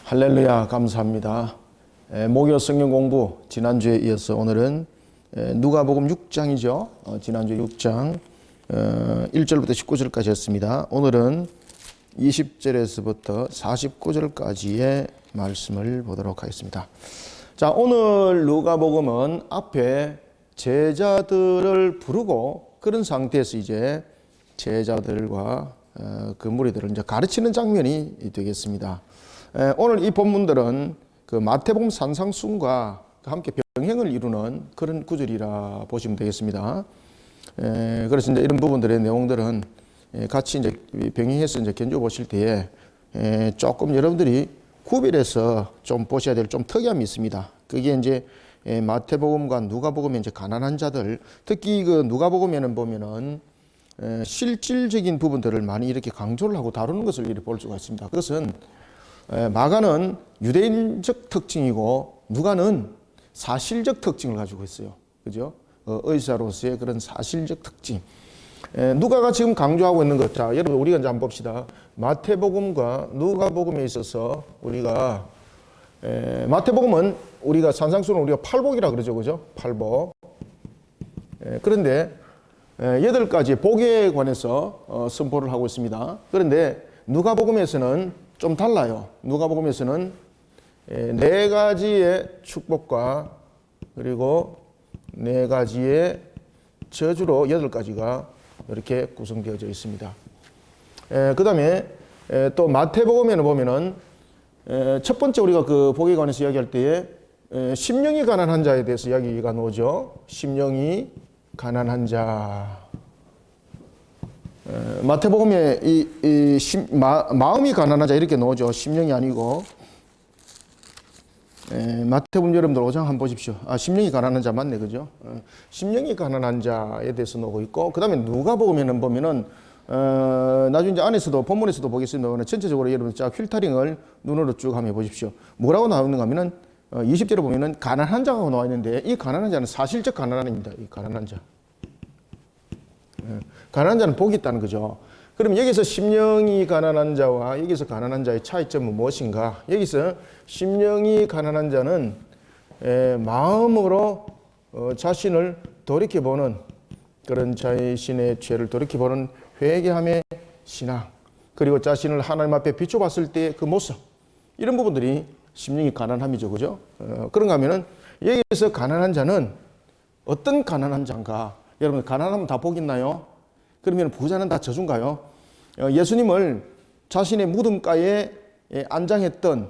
할렐루야, 감사합니다. 목요 성경 공부 지난주에 이어서 오늘은 누가복음 6장이죠. 지난주 6장 1절부터 19절까지 였습니다. 오늘은 20절에서부터 49절까지의 말씀을 보도록 하겠습니다. 자, 오늘 누가복음은 앞에 제자들을 부르고 그런 상태에서 이제 제자들과 그 무리들을 이제 가르치는 장면이 되겠습니다. 오늘 이 본문들은 그 마태복음 산상순과 함께 병행을 이루는 그런 구절이라 보시면 되겠습니다. 그래서 이제 이런 부분들의 내용들은 같이 이제 병행해서 이제 견주 보실 때에 조금 여러분들이 구별해서 좀 보셔야 될 좀 특이함이 있습니다. 그게 이제 마태복음과 누가복음의 이제 가난한 자들, 특히 그 누가복음에는 보면은 실질적인 부분들을 많이 이렇게 강조를 하고 다루는 것을 이렇게 볼 수가 있습니다. 그것은 마가는 유대인적 특징이고 누가는 사실적 특징을 가지고 있어요. 그죠? 의사로서의 그런 사실적 특징. 누가가 지금 강조하고 있는 것. 자, 여러분 우리가 이제 한번 봅시다. 마태복음과 누가복음에 있어서 우리가 마태복음은 우리가 산상수는 우리가 팔복이라 그러죠. 그죠? 팔복. 그런데 8가지의 복에 관해서 선포를 하고 있습니다. 그런데 누가복음에서는 좀 달라요. 누가복음에서는 4가지의 축복과 그리고 4가지의 저주로 8가지가 이렇게 구성되어져 있습니다. 그 다음에 또 마태복음에는 보면은 첫 번째 우리가 그 복에 관해서 이야기할 때에 심령이 가난한 자에 대해서 이야기가 나오죠. 심령이 가난한 자. 마태복음에 마음이 가난한 자 이렇게 나오죠. 심령이 아니고. 마태복음 여러분들 5장 한번 보십시오. 심령이 가난한 자 맞네, 그죠? 심령이 가난한 자에 대해서 나오고 있고, 그 다음에 누가복음에는 보면은 나중에 이제 안에서도 본문에서도 보겠습니다. 전체적으로 여러분 자 필터링을 눈으로 쭉 한번 보십시오. 뭐라고 나오는가 하면은 20절에 보면은 가난한 자가 나와 있는데 이 가난한 자는 사실적 가난함입니다. 이 가난한 자. 가난한 자는 복이 있다는 거죠. 그럼 여기서 심령이 가난한 자와 여기서 가난한 자의 차이점은 무엇인가? 여기서 심령이 가난한 자는 마음으로 자신을 돌이켜보는 그런 자신의 죄를 돌이켜보는 회개함의 신앙, 그리고 자신을 하나님 앞에 비춰봤을 때의 그 모습, 이런 부분들이 심령이 가난함이죠. 그죠? 그런가 하면은 여기서 가난한 자는 어떤 가난한 자인가? 여러분 가난하면 다 복 있나요? 그러면 부자는 다 저주인가요? 예수님을 자신의 무덤가에 안장했던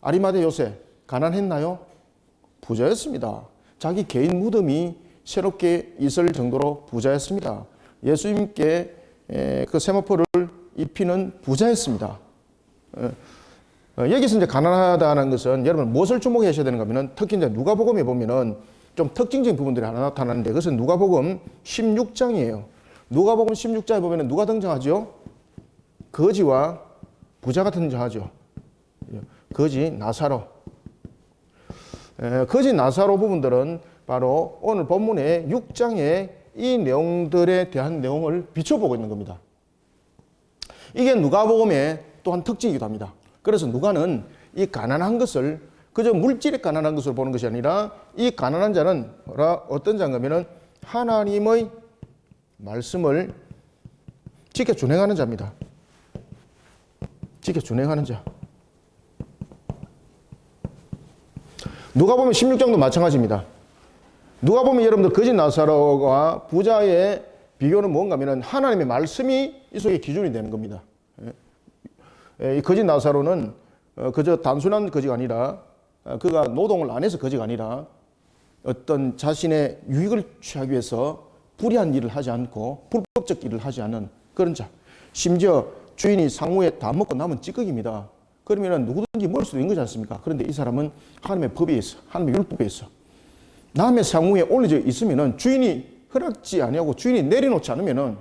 아리마대 요셉 가난했나요? 부자였습니다. 자기 개인 무덤이 새롭게 있을 정도로 부자였습니다. 예수님께 그 세마포를 입히는 부자였습니다. 여기서 이제 가난하다는 것은 여러분 무엇을 주목하셔야 되는가 하면 특히 이제 누가복음에 보면은 좀 특징적인 부분들이 하나 나타나는데 그것은 누가복음 16장이에요. 누가복음 16장에 보면 누가 등장하죠? 거지와 부자가 등장하죠. 거지 나사로. 거지 나사로 부분들은 바로 오늘 본문의 6장의 이 내용들에 대한 내용을 비춰보고 있는 겁니다. 이게 누가복음의 또한 특징이기도 합니다. 그래서 누가는 이 가난한 것을 그저 물질에 가난한 것으로 보는 것이 아니라 이 가난한 자는 어떤 자인가 하면은 하나님의 말씀을 지켜 준행하는 자입니다. 지켜 준행하는 자. 누가복음 16장도 마찬가지입니다. 누가복음 여러분들 거지 나사로와 부자의 비교는 뭔가 하면은 하나님의 말씀이 이 속에 기준이 되는 겁니다. 이 거지 나사로는 그저 단순한 거지가 아니라 그가 노동을 안 해서 거지가 아니라 어떤 자신의 유익을 취하기 위해서 불의한 일을 하지 않고 불법적 일을 하지 않은 그런 자. 심지어 주인이 상후에 다 먹고 남은 찌꺼기입니다. 그러면 누구든지 먹을 수도 있는 거지 않습니까? 그런데 이 사람은 하나님의 법에 있어, 하나님의 율법에 있어. 남의 상후에 올려져 있으면 주인이 허락지 아니하고 주인이 내려놓지 않으면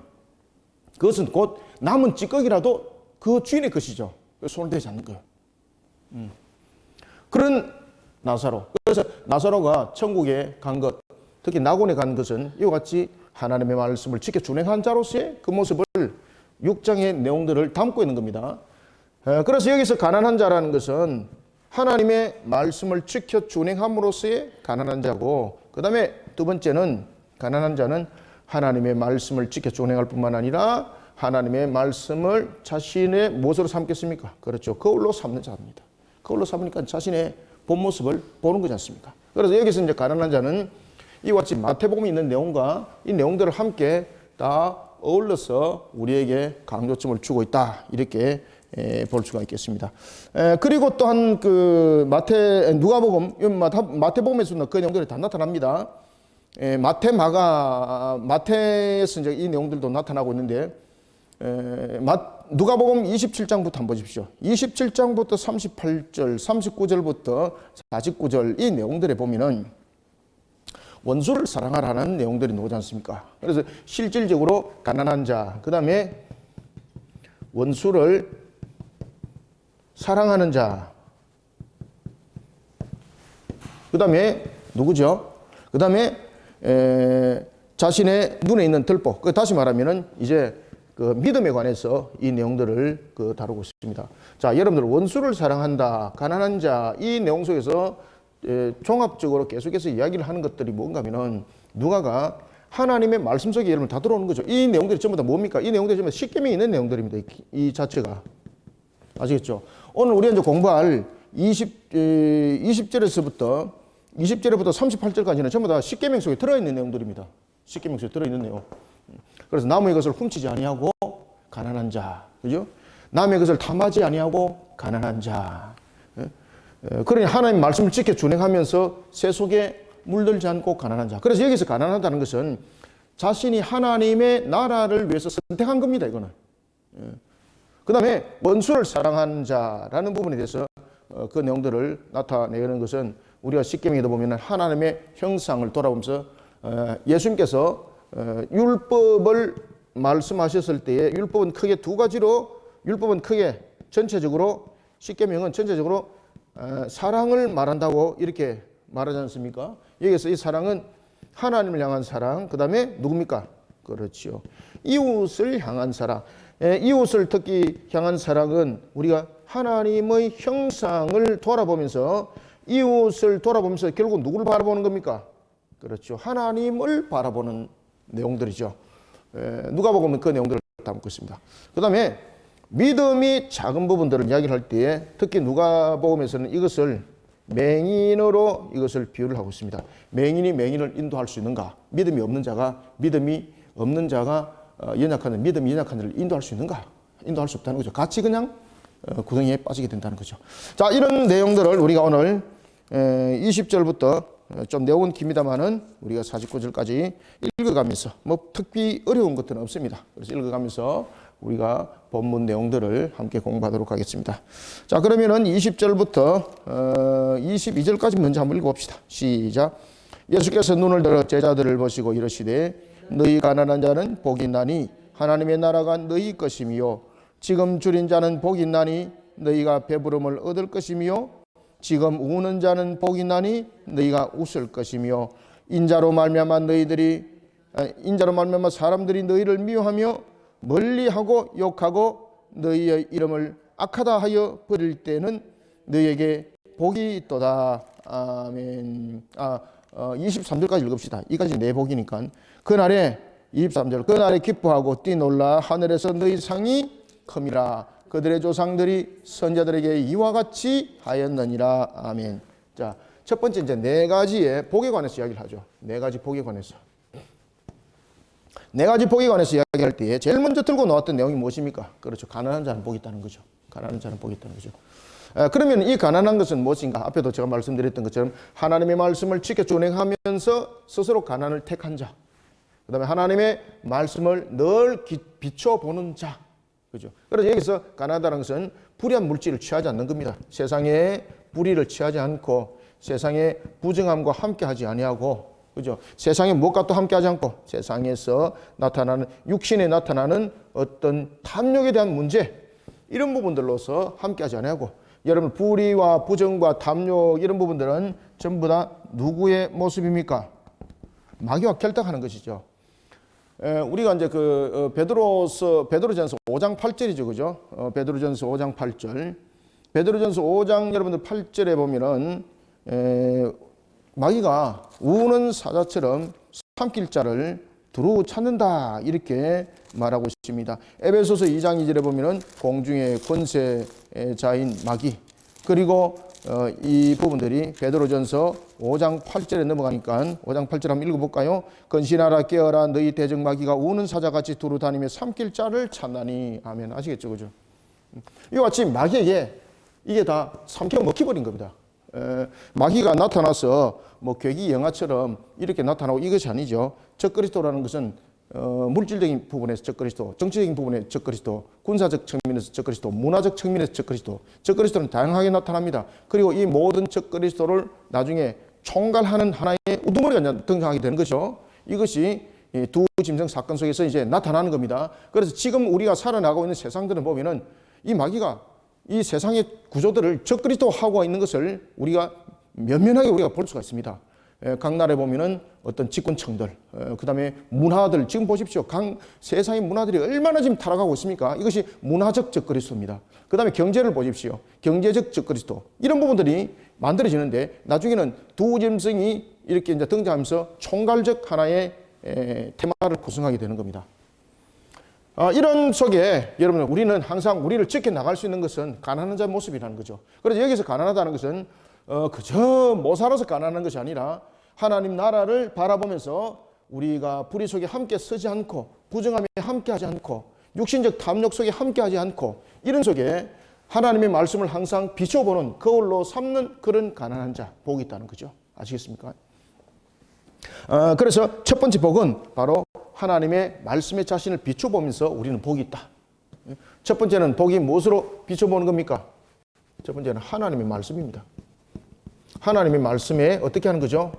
그것은 곧 남은 찌꺼기라도 그 주인의 것이죠. 손을 대지 않는 거예요. 그런 나사로. 그래서 나사로가 천국에 간 것, 특히 낙원에 간 것은 이와 같이 하나님의 말씀을 지켜 준행한 자로서의 그 모습을 6장의 내용들을 담고 있는 겁니다. 그래서 여기서 가난한 자라는 것은 하나님의 말씀을 지켜 준행함으로써의 가난한 자고, 그 다음에 두 번째는 가난한 자는 하나님의 말씀을 지켜 준행할 뿐만 아니라 하나님의 말씀을 자신의 무엇으로 삼겠습니까? 그렇죠. 거울로 삼는 자입니다. 거울로 삼으니까 자신의 본 모습을 보는 거지 않습니까? 그래서 여기서 이제 가난한 자는 이와 같이 마태복음에 있는 내용과 이 내용들을 함께 다 어울러서 우리에게 강조점을 주고 있다. 이렇게 볼 수가 있겠습니다. 그리고 또한 그 누가복음, 마태복음에서는 그 내용들이 다 나타납니다. 마태에서 이제 이 내용들도 나타나고 있는데, 누가복음 27장부터 한번 보십시오. 27장부터 38절, 39절부터 49절 이 내용들에 보면은 원수를 사랑하라는 내용들이 나오지 않습니까? 그래서 실질적으로 가난한 자, 그 다음에 원수를 사랑하는 자, 그 다음에 누구죠? 그 다음에 자신의 눈에 있는 들보. 다시 말하면은 이제 그 믿음에 관해서 이 내용들을 다루고 있습니다. 자, 여러분들 원수를 사랑한다, 가난한 자, 이 내용 속에서 종합적으로 계속해서 이야기를 하는 것들이 뭔가 하면은 누가가 하나님의 말씀 속에 여러분 다 들어오는 거죠. 이 내용들이 전부 다 뭡니까? 이 내용들이 전부 다 십계명에 있는 내용들입니다. 이 자체가. 아시겠죠? 오늘 우리가 이제 공부할 20절에서부터 38절까지는 전부 다 십계명 속에 들어있는 내용들입니다. 십계명 속에 들어있는 내용. 그래서 남의 것을 훔치지 아니하고 가난한 자, 그죠? 남의 것을 탐하지 아니하고 가난한 자. 그러니 하나님 말씀을 지켜 준행하면서 세속에 물들지 않고 가난한 자. 그래서 여기서 가난하다는 것은 자신이 하나님의 나라를 위해서 선택한 겁니다. 이거는. 그 다음에 원수를 사랑하는 자라는 부분에 대해서 그 내용들을 나타내는 것은 우리가 십계명에도 보면 하나님의 형상을 돌아보면서 예수님께서 율법을 말씀하셨을 때에 율법은 크게 두 가지로, 율법은 크게 전체적으로, 십계명은 전체적으로 사랑을 말한다고 이렇게 말하지 않습니까? 여기서 이 사랑은 하나님을 향한 사랑, 그 다음에 누굽니까? 그렇죠. 이웃을 향한 사랑. 이웃을 특히 향한 사랑은 우리가 하나님의 형상을 돌아보면서, 이웃을 돌아보면서 결국 누구를 바라보는 겁니까? 그렇죠. 하나님을 바라보는 내용들이죠. 누가 보면 그 내용들을 담고 있습니다. 그 다음에 믿음이 작은 부분들을 이야기를 할 때에 특히 누가복음에서는 이것을 맹인으로 이것을 비유를 하고 있습니다. 맹인이 맹인을 인도할 수 있는가? 믿음이 없는 자가 연약한 믿음이 연약한 자를 인도할 수 있는가? 인도할 수 없다는 거죠. 같이 그냥 구덩이에 빠지게 된다는 거죠. 자, 이런 내용들을 우리가 오늘 20절부터 좀 내용은 깁니다만은 우리가 49절까지 읽어가면서 뭐 특히 어려운 것들은 없습니다. 그래서 읽어가면서 우리가 본문 내용들을 함께 공부하도록 하겠습니다. 자, 그러면은 20절부터 22절까지 먼저 한번 읽어봅시다. 시작. 예수께서 눈을 들어 제자들을 보시고 이르시되 너희 가난한 자는 복이 있나니 하나님의 나라가 너희 것이며 지금 줄인 자는 복이 있나니 너희가 배부름을 얻을 것이며 지금 우는 자는 복이 있나니 너희가 웃을 것이며 인자로 말미암아 사람들이 너희를 미워하며 멀리하고 욕하고 너희의 이름을 악하다 하여 버릴 때는 너희에게 복이 있도다. 아멘. 23절까지 읽읍시다. 이까지 네 복이니까. 그날에 23절 그날에 기뻐하고 뛰놀라 하늘에서 너희 상이 큼이라. 그들의 조상들이 선자들에게 이와 같이 하였느니라. 아멘. 자, 첫 번째 이제 네 가지의 복에 관해서 이야기를 하죠. 네 가지 복에 관해서. 네 가지 복에 관해서 이야기할 때에 제일 먼저 들고 나왔던 내용이 무엇입니까? 그렇죠. 가난한 자는 복이 있다는 거죠. 가난한 자는 복이 있다는 거죠. 그러면 이 가난한 것은 무엇인가? 앞에도 제가 말씀드렸던 것처럼 하나님의 말씀을 지켜 준행하면서 스스로 가난을 택한 자. 그 다음에 하나님의 말씀을 늘 비춰보는 자. 그죠? 그래서 여기서 가난하다는 것은 불의한 물질을 취하지 않는 겁니다. 세상에 불의를 취하지 않고 세상의 부정함과 함께하지 아니하고, 그죠? 세상에 무엇과 또 함께하지 않고 세상에서 나타나는 육신에 나타나는 어떤 탐욕에 대한 문제 이런 부분들로서 함께하지 아니하고, 여러분 불의와 부정과 탐욕 이런 부분들은 전부 다 누구의 모습입니까? 마귀와 결탁하는 것이죠. 우리가 이제 베드로전서 5장 8절이죠, 그죠? 베드로전서 5장 8절. 베드로전서 5장 여러분들 8절에 보면은 마귀가 우는 사자처럼 삼킬 자를 두루 찾는다 이렇게 말하고 있습니다. 에베소서 2장 2절에 보면은 공중의 권세자인 마귀, 그리고 이 부분들이 베드로전서 5장 8절에 넘어가니까 5장 8절 한번 읽어볼까요? 건신하라 깨어라 너희 대적 마귀가 우는 사자같이 두루 다니며 삼킬 자를 찾나니. 아멘. 아시겠죠, 그죠? 이와 같이 마귀에게 이게 다 삼켜 먹혀버린 겁니다. 마귀가 나타나서 뭐 괴기 영화처럼 이렇게 나타나고 이것이 아니죠. 적그리스도라는 것은 물질적인 부분에서 적그리스도, 정치적인 부분에서 적그리스도, 군사적 측면에서 적그리스도, 문화적 측면에서 적그리스도, 적그리스도는 다양하게 나타납니다. 그리고 이 모든 적그리스도를 나중에 총괄하는 하나의 우두머리가 등장하게 되는 거죠. 이것이 두 짐승 사건 속에서 이제 나타나는 겁니다. 그래서 지금 우리가 살아나가고 있는 세상들을 보면은 이 마귀가 이 세상의 구조들을 적그리스도하고 있는 것을 우리가 면면하게 우리가 볼 수가 있습니다. 각 나라에 보면은 어떤 집권층들, 그 다음에 문화들, 지금 보십시오. 세상의 문화들이 얼마나 지금 타락하고 있습니까? 이것이 문화적 적그리스도입니다. 그 다음에 경제를 보십시오. 경제적 적그리스도. 이런 부분들이 만들어지는데 나중에는 두 짐승이 이렇게 이제 등장하면서 총괄적 하나의 테마를 구성하게 되는 겁니다. 이런 속에 여러분 우리는 항상 우리를 지켜나갈 수 있는 것은 가난한 자의 모습이라는 거죠. 그래서 여기서 가난하다는 것은 그저 못 살아서 가난한 것이 아니라 하나님 나라를 바라보면서 우리가 불의 속에 함께 서지 않고 부정함에 함께 하지 않고 육신적 탐욕 속에 함께 하지 않고 이런 속에 하나님의 말씀을 항상 비춰보는 거울로 삼는 그런 가난한 자 복이 있다는 거죠. 아시겠습니까? 그래서 첫 번째 복은 바로 하나님의 말씀에 자신을 비춰보면서 우리는 복이 있다. 첫 번째는 복이 무엇으로 비춰보는 겁니까? 첫 번째는 하나님의 말씀입니다. 하나님의 말씀에 어떻게 하는 거죠?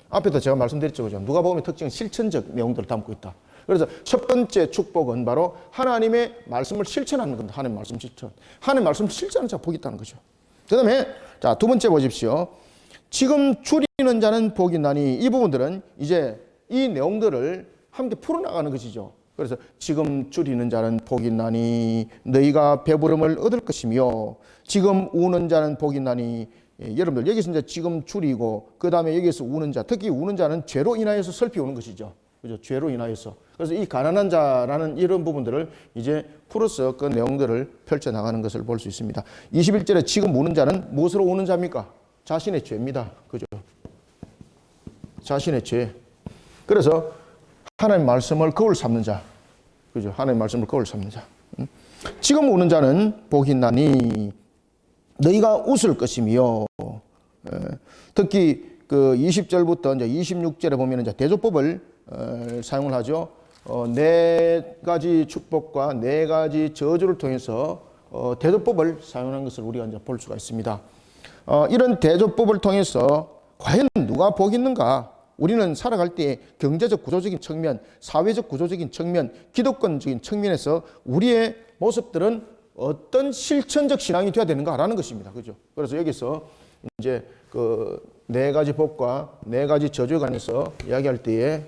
앞에도 제가 말씀드렸죠, 그죠? 누가복음의 특징은 실천적 내용들을 담고 있다. 그래서 첫 번째 축복은 바로 하나님의 말씀을 실천하는 겁니다. 하나님의 말씀 실천. 하나님의 말씀을 실천하는 자가 복이 있다는 거죠. 그 다음에 자, 두 번째 보십시오. 지금 줄이는 자는 복이 나니. 이 부분들은 이제 이 내용들을 함께 풀어나가는 것이죠. 그래서 지금 줄이는 자는 복이 나니 너희가 배부름을 얻을 것이며 지금 우는 자는 복이 나니. 여러분들 여기서 이제 지금 줄이고 그 다음에 여기서 우는 자, 특히 우는 자는 죄로 인하여서 슬피 우는 것이죠. 그죠? 죄로 인하여서. 그래서 이 가난한 자라는 이런 부분들을 이제 풀어서 그 내용들을 펼쳐나가는 것을 볼 수 있습니다. 21절에 지금 우는 자는 무엇으로 우는 자입니까? 자신의 죄입니다. 그죠? 자신의 죄. 그래서 하나님의 말씀을 거울 삼는 자. 그죠? 하나님의 말씀을 거울 삼는 자. 지금 우는 자는 복이 나니 너희가 웃을 것이며. 특히 그 20절부터 이제 26절에 보면 이제 대조법을 사용을 하죠. 네 가지 축복과 네 가지 저주를 통해서 대조법을 사용하는 것을 우리가 이제 볼 수가 있습니다. 이런 대조법을 통해서 과연 누가 복이 있는가? 우리는 살아갈 때 경제적 구조적인 측면, 사회적 구조적인 측면, 기독권적인 측면에서 우리의 모습들은 어떤 실천적 신앙이 되어야 되는가라는 것입니다. 그죠? 그래서 여기서 이제 그 네 가지 복과 네 가지 저주에 관해서 이야기할 때에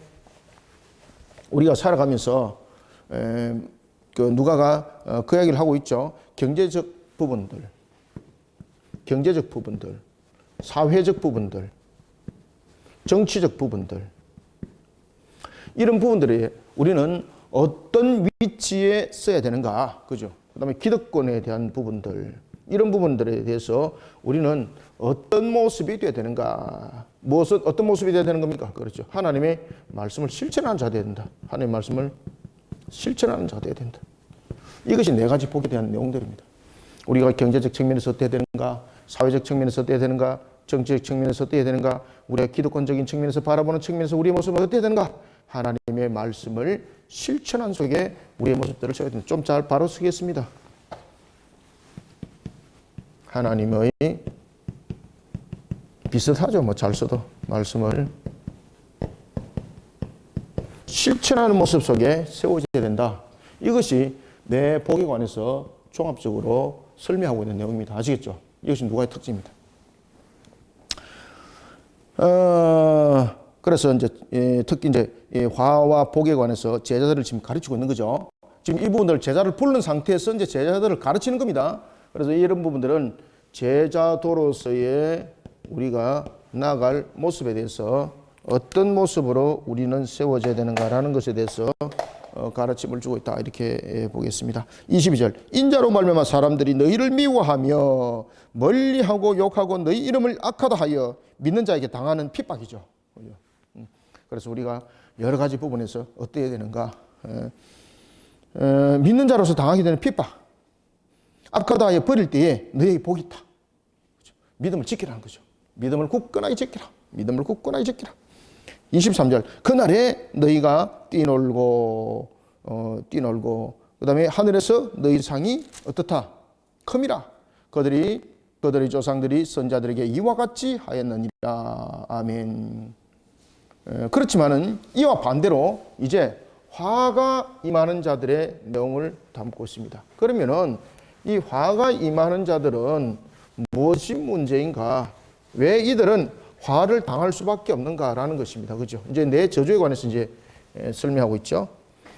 우리가 살아가면서 그 누가가 그 이야기를 하고 있죠. 경제적 부분들, 사회적 부분들, 정치적 부분들, 이런 부분들이 우리는 어떤 위치에 써야 되는가, 그죠? 그 다음에 기득권에 대한 부분들, 이런 부분들에 대해서 우리는 어떤 모습이 되어야 되는가, 어떤 모습이 되어야 되는 겁니까? 그렇죠. 하나님의 말씀을 실천하는 자가 되어야 된다. 하나님의 말씀을 실천하는 자가 되어야 된다. 이것이 네 가지 복에 대한 내용들입니다. 우리가 경제적 측면에서 어때야 되는가, 사회적 측면에서 어때야 되는가, 정치적 측면에서 어때야 되는가, 우리가 기독권적인 측면에서 바라보는 측면에서 우리의 모습은 어때야 되는가, 하나님의 말씀을 실천한 속에 우리의 모습들을 써야 된다. 좀 잘 바로 쓰겠습니다. 하나님의 비슷하죠. 뭐 잘 써도 말씀을 실천하는 모습 속에 세워져야 된다. 이것이 내 복에 관해서 종합적으로 설명하고 있는 내용입니다. 아시겠죠? 이것이 누가의 특징입니다. 그래서 이제 특히 이제 화와 복에 관해서 제자들을 지금 가르치고 있는 거죠. 지금 이 부분들 제자를 부르는 상태에서 이제 제자들을 가르치는 겁니다. 그래서 이런 부분들은 제자도로서의 우리가 나아갈 모습에 대해서 어떤 모습으로 우리는 세워져야 되는가라는 것에 대해서 가르침을 주고 있다 이렇게 보겠습니다. 22절 인자로 말미암아 사람들이 너희를 미워하며 멀리하고 욕하고 너희 이름을 악하다 하여 믿는 자에게 당하는 핍박이죠. 그래서 우리가 여러 가지 부분에서 어때야 되는가, 믿는 자로서 당하게 되는 핍박, 악하다 하여 버릴 때에 너희에게 복이 있다. 믿음을 지키라는 거죠. 믿음을 굳건하게 지키라. 믿음을 굳건하게 지키라. 23절 그날에 너희가 뛰놀고 그 다음에 하늘에서 너희 상이 어떻다? 큼이라. 그들의 조상들이 선자들에게 이와 같이 하였느니라. 아멘. 그렇지만은 이와 반대로 이제 화가 임하는 자들의 내용을 담고 있습니다. 그러면은 이 화가 임하는 자들은 무엇이 문제인가? 왜 이들은 화를 당할 수밖에 없는가라는 것입니다. 그죠? 이제 내 저주에 관해서 이제 설명하고 있죠.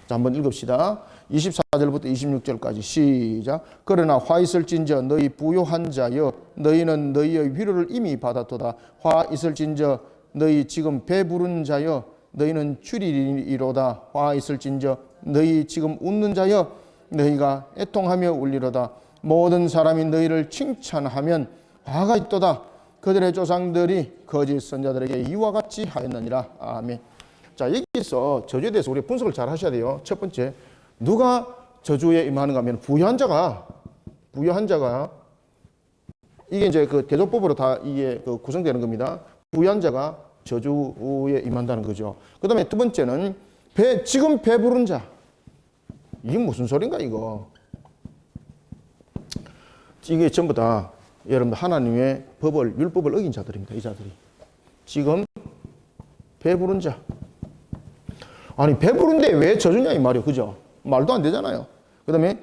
자, 한번 읽읍시다. 24절부터 26절까지 시작. 그러나 화 있을진저 너희 부요한 자여 너희는 너희의 위로를 이미 받았도다. 화 있을진저 너희 지금 배부른 자여 너희는 줄이리로다. 화 있을진저 너희 지금 웃는 자여 너희가 애통하며 울리로다. 모든 사람이 너희를 칭찬하면 화가 있도다. 그들의 조상들이 거짓 선자들에게 이와 같이 하였느니라. 아멘. 자, 여기서 저주에 대해서 우리 분석을 잘 하셔야 돼요. 첫 번째, 누가 저주에 임하는가 하면 부유한 자가 이게 이제 그 대조법으로 다 이게 그 구성되는 겁니다. 부유한 자가 저주에 임한다는 거죠. 그 다음에 두 번째는 지금 배부른 자. 이게 무슨 소린가 이거. 이게 전부 다 여러분들 하나님의 법을 율법을 어긴 자들입니다. 이 자들이 지금 배부른 자. 아니 배부른데 왜 저주냐 이 말이에요. 그죠? 말도 안 되잖아요. 그 다음에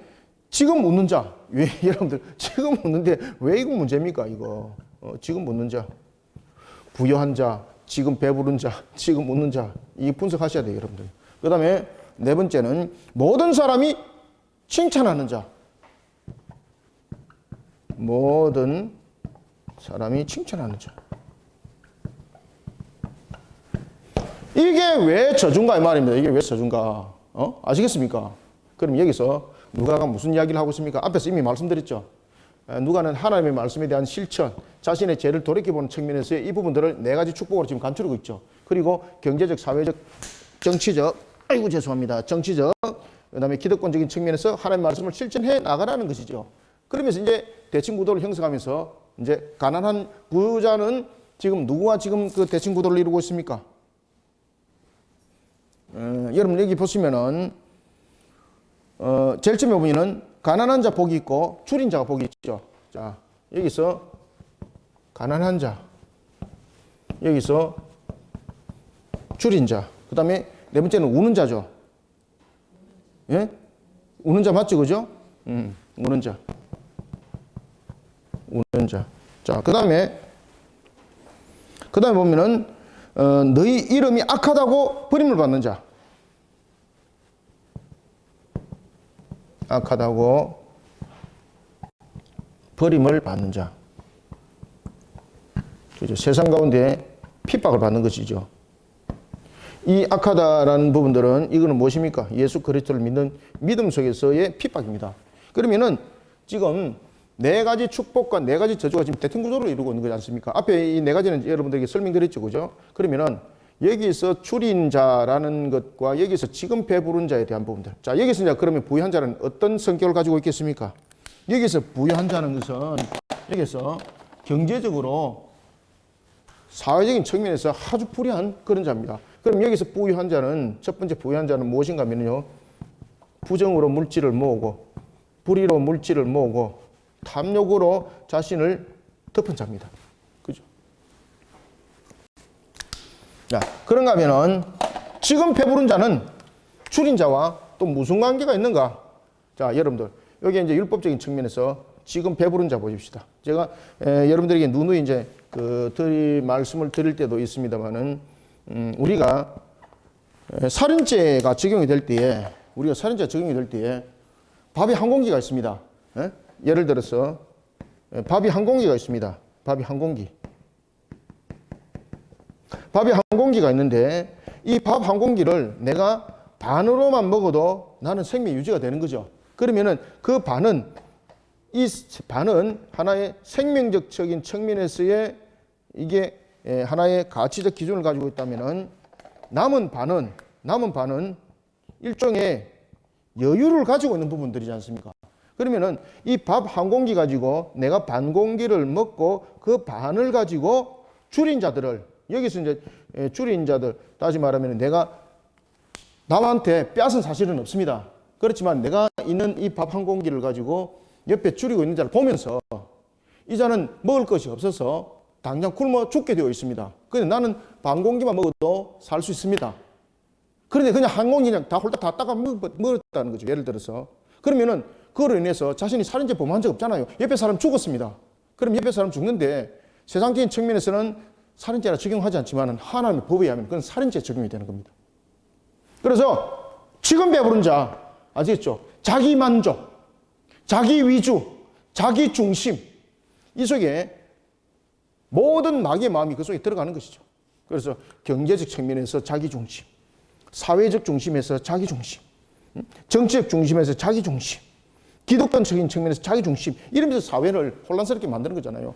지금 웃는 자. 왜 여러분들 지금 웃는데 왜 이거 문제입니까 이거. 지금 웃는 자, 부유한 자, 지금 배부른 자, 지금 웃는 자. 이 분석하셔야 돼요 여러분들. 그 다음에 네 번째는 모든 사람이 칭찬하는 자. 모든 사람이 칭찬하는 자. 이게 왜 저주인가 이 말입니다. 이게 왜 저주인가? 아시겠습니까? 그럼 여기서 누가가 무슨 이야기를 하고 있습니까? 앞에서 이미 말씀드렸죠. 누가는 하나님의 말씀에 대한 실천, 자신의 죄를 돌이켜보는 측면에서의 이 부분들을 네 가지 축복으로 지금 감추고 있죠. 그리고 경제적, 사회적, 정치적, 정치적, 그 다음에 기득권적인 측면에서 하나님의 말씀을 실천해 나가라는 것이죠. 그러면서 이제 대칭 구도를 형성하면서 이제 가난한 부자는 지금 누구와 지금 그 대칭 구도를 이루고 있습니까? 여러분 여기 보시면은 제일 처음에 보면은 가난한 자 복이 있고 줄인 자가 복이 있죠. 자, 여기서 가난한 자, 여기서 줄인 자, 그 다음에 네 번째는 우는 자죠. 예? 우는 자 맞죠, 그죠? 우는 자. 우는 자. 자, 그 다음에 보면은 너희 이름이 악하다고 버림을 받는 자. 악하다고 버림을 받는 자. 그죠? 세상 가운데 핍박을 받는 것이죠. 이 악하다라는 부분들은 이거는 무엇입니까? 예수 그리스도를 믿는 믿음 속에서의 핍박입니다. 그러면은 지금 네 가지 축복과 네 가지 저주가 지금 대칭 구조를 이루고 있는 거지 않습니까? 앞에 이 네 가지는 여러분들에게 설명드렸죠, 그죠? 그러면은 여기서 줄인 자라는 것과 여기서 지금 배부른 자에 대한 부분들. 자, 여기서 이제 그러면 부유한 자는 어떤 성격을 가지고 있겠습니까? 여기서 부유한 자는 것은 여기서 경제적으로 사회적인 측면에서 아주 불의한 그런 자입니다. 그럼 여기서 부유한 자는 첫 번째 부유한 자는 무엇인가 하면요, 부정으로 물질을 모으고 불의로 물질을 모으고 탐욕으로 자신을 덮은 자입니다. 그죠? 자, 그런가 하면은 지금 배부른 자는 줄인 자와 또 무슨 관계가 있는가? 자, 여러분들 여기 이제 율법적인 측면에서 지금 배부른 자 보십시다. 제가 여러분들에게 누누이 이제 말씀을 드릴 때도 있습니다만은 우리가 살인죄가 적용이 될 때에 밥에 한 공기가 있습니다. 예? 예를 들어서 밥이 한 공기가 있습니다. 밥이 한 공기. 밥이 한 공기가 있는데 이 밥 한 공기를 내가 반으로만 먹어도 나는 생명 유지가 되는 거죠. 그러면은 그 반은 이 반은 하나의 생명적인 측면에서의 이게 하나의 가치적 기준을 가지고 있다면은 남은 반은 일종의 여유를 가지고 있는 부분들이지 않습니까? 그러면은 이 밥 한 공기 가지고 내가 반 공기를 먹고 그 반을 가지고 줄인 자들을 여기서 이제 줄인 자들 다시 말하면 내가 남한테 빼앗은 사실은 없습니다. 그렇지만 내가 있는 이 밥 한 공기를 가지고 옆에 줄이고 있는 자를 보면서 이 자는 먹을 것이 없어서 당장 굶어 죽게 되어 있습니다. 그런데 나는 반 공기만 먹어도 살 수 있습니다. 그런데 그냥 한 공기 그냥 다 홀딱 다 따가 먹었다는 거죠. 예를 들어서. 그러면은 그로 인해서 자신이 살인죄 범한 적 없잖아요. 옆에 사람 죽었습니다. 그럼 옆에 사람 죽는데 세상적인 측면에서는 살인죄라 적용하지 않지만 하나님의 법에 의하면 그건 살인죄 적용이 되는 겁니다. 그래서 지금 배부른 자 아시겠죠? 자기 만족, 자기 위주, 자기 중심 이 속에 모든 마귀의 마음이 그 속에 들어가는 것이죠. 그래서 경제적 측면에서 자기 중심, 사회적 중심에서 자기 중심, 정치적 중심에서 자기 중심, 기독교적인 측면에서 자기 중심 이러면서 사회를 혼란스럽게 만드는 거잖아요.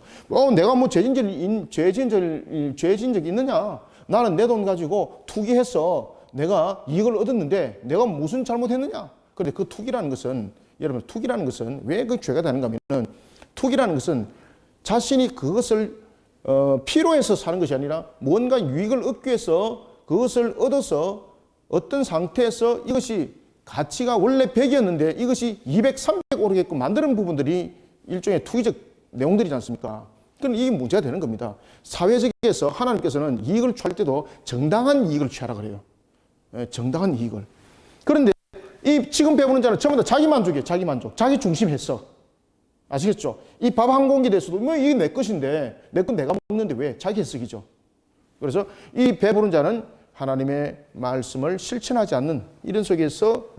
내가 뭐 죄진 적이 있느냐? 나는 내 돈 가지고 투기해서 내가 이익을 얻었는데 내가 무슨 잘못했느냐? 그런데 그 투기라는 것은 여러분 투기라는 것은 왜 그 죄가 되는가 하면은 투기라는 것은 자신이 그것을 필요해서 사는 것이 아니라 뭔가 유익을 얻기 위해서 그것을 얻어서 어떤 상태에서 이것이 가치가 원래 100이었는데 이것이 200, 300 오르게끔 만드는 부분들이 일종의 투기적 내용들이지 않습니까? 그럼 이게 문제가 되는 겁니다. 사회적에서 하나님께서는 이익을 취할 때도 정당한 이익을 취하라 그래요. 정당한 이익을. 그런데 이 지금 배부른 자는 전부 다 자기 만족이에요. 자기 만족. 자기 중심했어. 아시겠죠? 이 밥 한 공기 대해서도 뭐 이게 내 것인데 내 건 내가 먹는데 왜? 자기 해석이죠. 그래서 이 배부른 자는 하나님의 말씀을 실천하지 않는 이런 속에서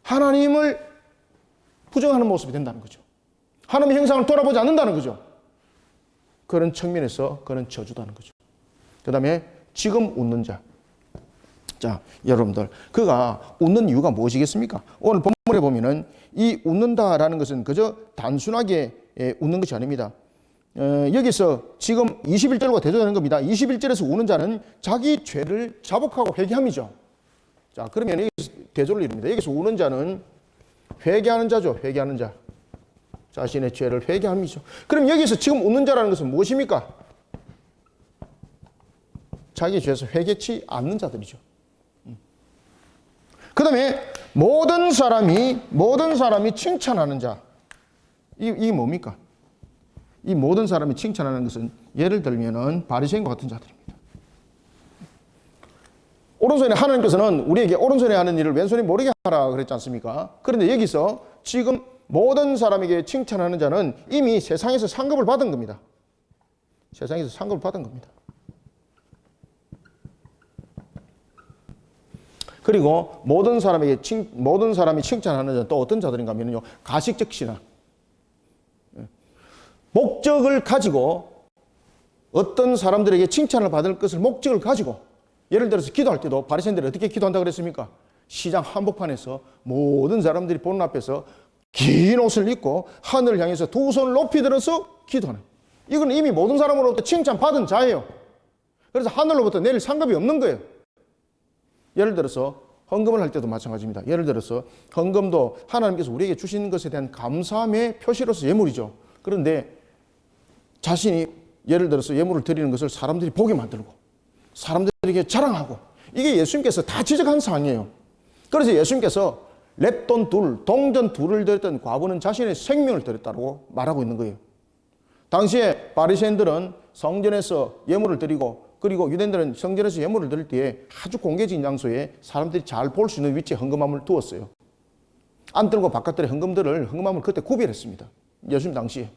하나님을 부정하는 모습이 된다는 거죠. 하나님의 형상을 돌아보지 않는다는 거죠. 그런 측면에서 그는 저주다는 거죠. 그 다음에 지금 웃는 자. 자, 여러분들 그가 웃는 이유가 무엇이겠습니까? 오늘 본문에 보면은 이 웃는다라는 것은 그저 단순하게 웃는 것이 아닙니다. 여기서 지금 21절과 대조되는 겁니다. 21절에서 우는 자는 자기 죄를 자복하고 회개함이죠. 자, 그러면 여기서 대조를 이룹니다. 여기서 우는 자는 회개하는 자죠. 회개하는 자. 자신의 죄를 회개함이죠. 그럼 여기서 지금 웃는 자라는 것은 무엇입니까? 자기 죄에서 회개치 않는 자들이죠. 그 다음에 모든 사람이 칭찬하는 자. 이게 뭡니까? 이 모든 사람이 칭찬하는 것은 예를 들면은 바리새인과 같은 자들입니다. 오른손에 하나님께서는 우리에게 오른손에 하는 일을 왼손이 모르게 하라 그랬지 않습니까? 그런데 여기서 지금 모든 사람에게 칭찬하는 자는 이미 세상에서 상급을 받은 겁니다. 세상에서 상급을 받은 겁니다. 그리고 모든 사람이 칭찬하는 자는 또 어떤 자들인가 하면요. 가식적 신앙. 목적을 가지고 어떤 사람들에게 칭찬을 받을 것을 목적을 가지고 예를 들어서 기도할 때도 바리새인들이 어떻게 기도한다고 그랬습니까? 시장 한복판에서 모든 사람들이 보는 앞에서 긴 옷을 입고 하늘을 향해서 두 손을 높이 들어서 기도하는. 이건 이미 모든 사람으로부터 칭찬받은 자예요. 그래서 하늘로부터 내릴 상급이 없는 거예요. 예를 들어서 헌금을 할 때도 마찬가지입니다. 예를 들어서 헌금도 하나님께서 우리에게 주시는 것에 대한 감사함의 표시로서 예물이죠. 그런데 자신이 예를 들어서 예물을 드리는 것을 사람들이 보게 만들고 사람들에게 자랑하고 이게 예수님께서 다 지적한 사항이에요. 그래서 예수님께서 랩돈 둘, 동전 둘을 드렸던 과부는 자신의 생명을 드렸다고 말하고 있는 거예요. 당시에 바리새인들은 성전에서 예물을 드리고 그리고 유대인들은 성전에서 예물을 드릴 때에 아주 공개적인 장소에 사람들이 잘 볼 수 있는 위치에 헌금함을 두었어요. 안뜰과 바깥뜰의 헌금함을 그때 구별했습니다. 예수님 당시에.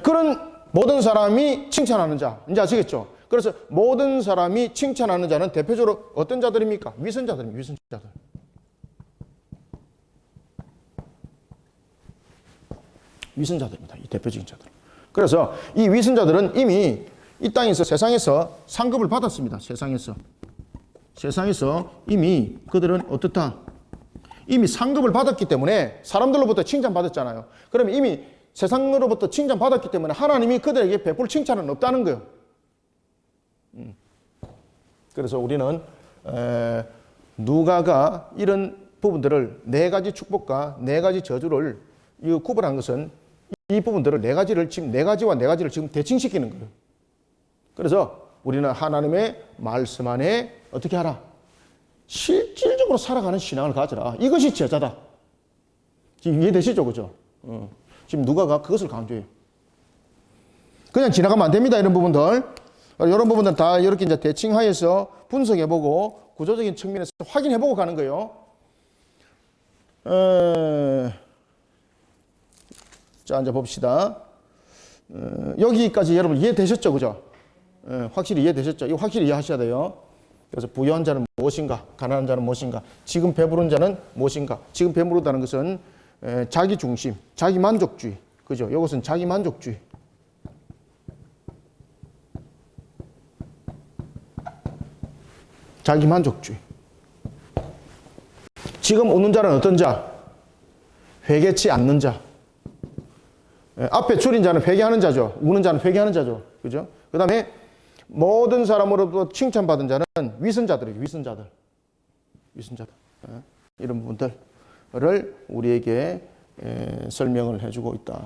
그런 모든 사람이 칭찬하는 자, 이제 아시겠죠? 그래서 모든 사람이 칭찬하는 자는 대표적으로 어떤 자들입니까? 위선자들입니다. 위선자들. 위선자들입니다. 이 대표적인 자들. 그래서 이 위선자들은 이미 이 땅에서 세상에서 상급을 받았습니다. 세상에서 이미 그들은 어떻다? 이미 상급을 받았기 때문에 사람들로부터 칭찬받았잖아요. 그러면 이미 세상으로부터 칭찬받았기 때문에 하나님이 그들에게 베풀 칭찬은 없다는 거예요. 그래서 우리는 누가가 이런 부분들을 네 가지 축복과 네 가지 저주를 구분한 것은 이 부분들을 네 가지와 네 가지를 지금 대칭시키는 거예요. 그래서 우리는 하나님의 말씀 안에 어떻게 하라? 실질적으로 살아가는 신앙을 가져라. 이것이 제자다. 지금 이해되시죠? 그죠? 지금 누가가 그것을 강조해요. 그냥 지나가면 안 됩니다. 이런 부분들. 이런 부분들 다 이렇게 이제 대칭하여서 분석해보고 구조적인 측면에서 확인해보고 가는 거예요. 자, 이제 봅시다. 여기까지 여러분 이해되셨죠? 그죠? 확실히 이해되셨죠? 이거 확실히 이해하셔야 돼요. 그래서 부유한 자는 무엇인가? 가난한 자는 무엇인가? 지금 배부른 자는 무엇인가? 지금 배부르다는 것은 자기 중심, 자기 만족주의. 그죠? 이것은 자기 만족주의. 자기 만족주의. 지금 웃는 자는 어떤 자? 회개치 않는 자. 앞에 줄인 자는 회개하는 자죠. 우는 자는 회개하는 자죠. 그죠? 그 다음에 모든 사람으로부터 칭찬받은 자는 위선자들이에요. 위선자들. 이런 부분들을 우리에게 설명을 해주고 있다.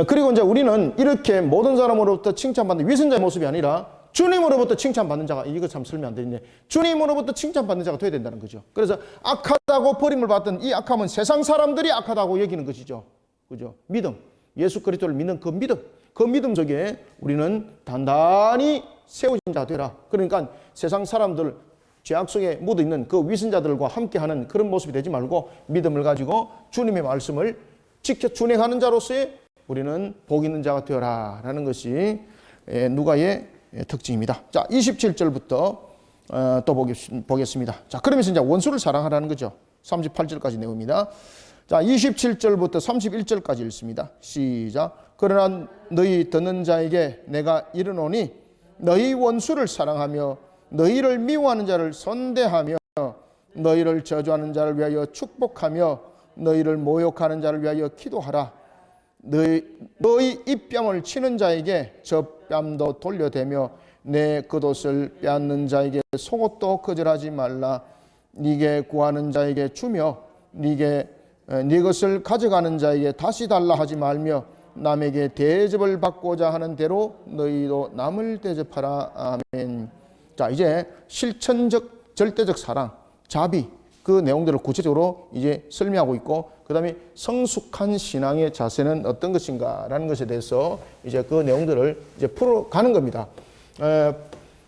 그리고 이제 우리는 이렇게 모든 사람으로부터 칭찬받는 위선자의 모습이 아니라 주님으로부터 칭찬받는 자가, 이거 참 설명 안 되는데, 주님으로부터 칭찬받는 자가 되어야 된다는 거죠. 그래서 악하다고 버림을 받던 이 악함은 세상 사람들이 악하다고 여기는 것이죠. 그죠? 믿음. 예수 그리스도를 믿는 그 믿음. 그 믿음 속에 우리는 단단히 세워진 자가 되라. 그러니까 세상 사람들, 죄악 속에 묻어있는 그 위선자들과 함께하는 그런 모습이 되지 말고 믿음을 가지고 주님의 말씀을 지켜 준행하는 자로서의 우리는 복 있는 자가 되어라 라는 것이 누가의 특징입니다. 자, 27절부터 또 보겠습니다. 자, 그러면서 이제 원수를 사랑하라는 거죠. 38절까지 내용입니다. 자, 27절부터 31절까지 읽습니다. 시작. 그러나 너희 듣는 자에게 내가 이르노니 너희 원수를 사랑하며 너희를 미워하는 자를 선대하며 너희를 저주하는 자를 위하여 축복하며 너희를 모욕하는 자를 위하여 기도하라. 너희 입뺨을 치는 자에게 젖뺨도 돌려대며 내 겉옷을 빼앗는 자에게 속옷도 거절하지 말라. 네게 구하는 자에게 주며 네 것을 가져가는 자에게 다시 달라 하지 말며 남에게 대접을 받고자 하는 대로 너희도 남을 대접하라. 아멘. 자, 이제 실천적 절대적 사랑, 자비, 그 내용들을 구체적으로 이제 설명하고 있고, 그 다음에 성숙한 신앙의 자세는 어떤 것인가라는 것에 대해서 이제 그 내용들을 이제 풀어가는 겁니다.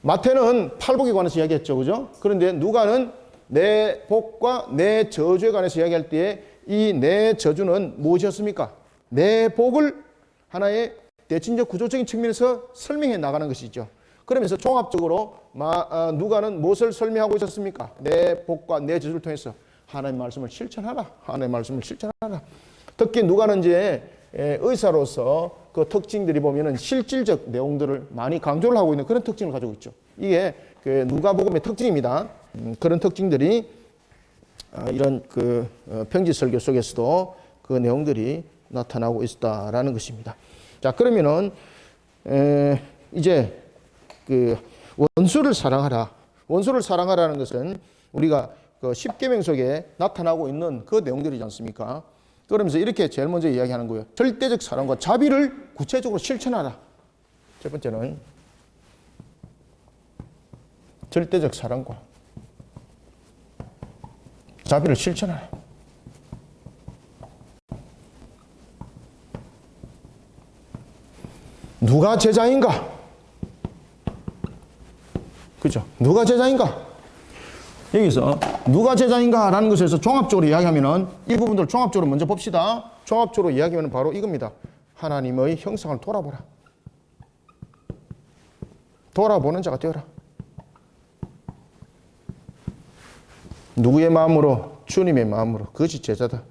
마태는 팔복에 관해서 이야기했죠, 그죠? 그런데 누가는 내 복과 내 저주에 관해서 이야기할 때에 이 내 저주는 무엇이었습니까? 내 복을 하나의 대칭적 구조적인 측면에서 설명해 나가는 것이죠. 그러면서 종합적으로 누가는 무엇을 설명하고 있었습니까? 내 복과 내 저주를 통해서 하나님의 말씀을 실천하라. 하나님의 말씀을 실천하라. 특히 누가는 이제 의사로서 그 특징들이 보면은 실질적 내용들을 많이 강조를 하고 있는 그런 특징을 가지고 있죠. 이게 그 누가복음의 특징입니다. 그런 특징들이 이런 그 평지 설교 속에서도 그 내용들이 나타나고 있다라는 것입니다. 자, 그러면은 이제 그 원수를 사랑하라. 원수를 사랑하라는 것은 우리가 그 십계명 속에 나타나고 있는 그 내용들이지 않습니까? 그러면서 이렇게 제일 먼저 이야기하는 거예요. 절대적 사랑과 자비를 구체적으로 실천하라. 첫 번째는 절대적 사랑과 자비를 실천하라. 누가 제자인가? 그죠? 누가 제자인가? 여기서 누가 제자인가라는 것에서 종합적으로 이야기하면은 이 부분들을 종합적으로 먼저 봅시다. 종합적으로 이야기하면 바로 이겁니다. 하나님의 형상을 돌아보라. 돌아보는 자가 되어라. 누구의 마음으로? 주님의 마음으로. 그것이 제자다.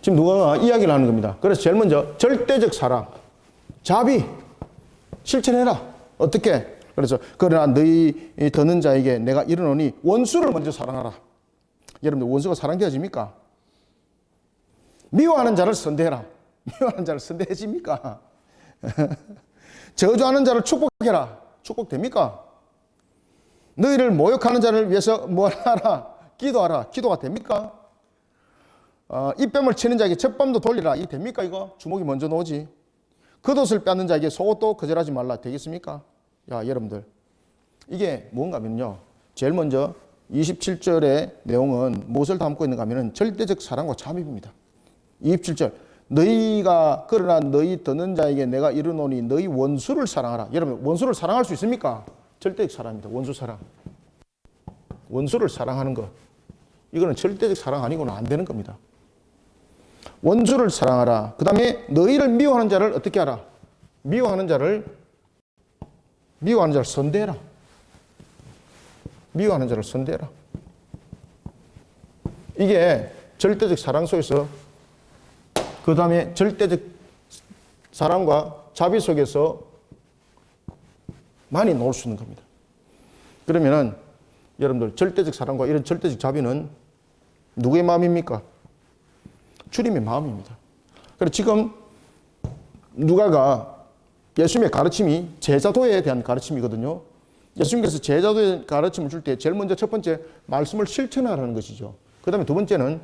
지금 누가 이야기를 하는 겁니다. 그래서 제일 먼저 절대적 사랑, 자비 실천해라. 어떻게? 그래서 그러나 너희 더는 자에게 내가 이르노니 원수를 먼저 사랑하라. 여러분들 원수가 사랑되어집니까? 미워하는 자를 선대해라. 미워하는 자를 선대해집니까? 저주하는 자를 축복해라. 축복됩니까? 너희를 모욕하는 자를 위해서 뭘 하라? 기도하라. 기도가 됩니까? 입뱀을 치는 자에게 젖밤도 돌리라. 이게 됩니까 이거? 주먹이 먼저 나오지. 겉옷을 빼는 자에게 속옷도 거절하지 말라. 되겠습니까? 야, 여러분들 이게 뭔가 하면요, 제일 먼저 27절의 내용은 무엇을 담고 있는가 하면 절대적 사랑과 자비입니다. 27절 너희가 그러나 너희 더는 자에게 내가 이르노니 너희 원수를 사랑하라. 여러분 원수를 사랑할 수 있습니까? 절대적 사랑입니다. 원수 사랑. 원수를 사랑하는 것, 이거는 절대적 사랑 아니고는 안 되는 겁니다. 원수를 사랑하라. 그 다음에 너희를 미워하는 자를 어떻게 하라? 미워하는 자를 선대해라. 미워하는 자를 선대해라. 이게 절대적 사랑 속에서, 그 다음에 절대적 사랑과 자비 속에서 많이 놓을 수 있는 겁니다. 그러면은 여러분들 절대적 사랑과 이런 절대적 자비는 누구의 마음입니까? 주님의 마음입니다. 그래서 지금 누가가 예수님의 가르침이 제자도에 대한 가르침이거든요. 예수님께서 제자도의 가르침을 줄 때 제일 먼저 첫 번째 말씀을 실천하라는 것이죠. 그 다음에 두 번째는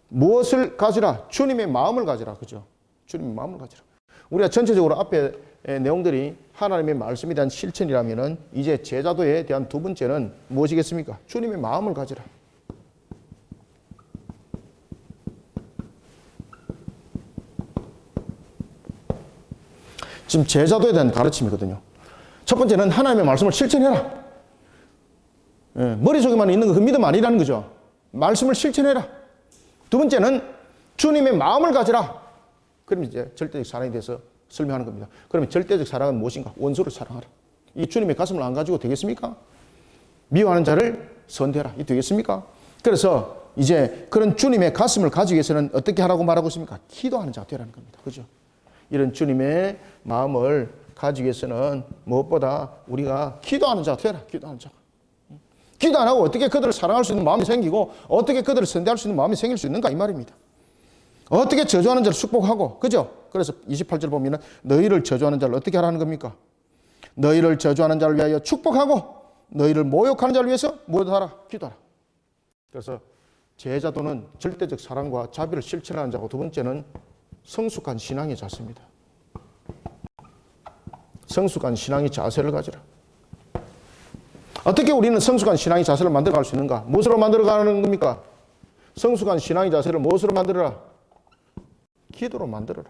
무엇을 가지라? 주님의 마음을 가지라. 그죠? 주님의 마음을 가지라. 우리가 전체적으로 앞에 내용들이 하나님의 말씀에 대한 실천이라면은 이제 제자도에 대한 두 번째는 무엇이겠습니까? 주님의 마음을 가지라. 지금 제자도에 대한 가르침이거든요. 첫 번째는 하나님의 말씀을 실천해라. 머릿속에만 있는 거 그 믿음 아니라는 거죠. 말씀을 실천해라. 두 번째는 주님의 마음을 가지라. 그럼 이제 절대적 사랑에 대해서 설명하는 겁니다. 그러면 절대적 사랑은 무엇인가? 원수를 사랑하라. 이 주님의 가슴을 안 가지고 되겠습니까? 미워하는 자를 선대하라. 이 되겠습니까? 그래서 이제 그런 주님의 가슴을 가지기 위해서는 어떻게 하라고 말하고 있습니까? 기도하는 자가 되라는 겁니다. 그죠? 이런 주님의 마음을 가지기 위해서는 무엇보다 우리가 기도하는 자가 되라. 기도하는 자가. 기도 안 하고 어떻게 그들을 사랑할 수 있는 마음이 생기고 어떻게 그들을 선대할 수 있는 마음이 생길 수 있는가 이 말입니다. 어떻게 저주하는 자를 축복하고, 그죠? 그래서 28절 보면은 너희를 저주하는 자를 어떻게 하라는 겁니까? 너희를 저주하는 자를 위하여 축복하고 너희를 모욕하는 자를 위해서 무엇하라? 기도하라. 그래서 제자도는 절대적 사랑과 자비를 실천하는 자고, 두 번째는 성숙한 신앙의 자세입니다. 성숙한 신앙의 자세를 가지라. 어떻게 우리는 성숙한 신앙의 자세를 만들어갈 수 있는가? 무엇으로 만들어가는 겁니까? 성숙한 신앙의 자세를 무엇으로 만들어라? 기도로 만들어라.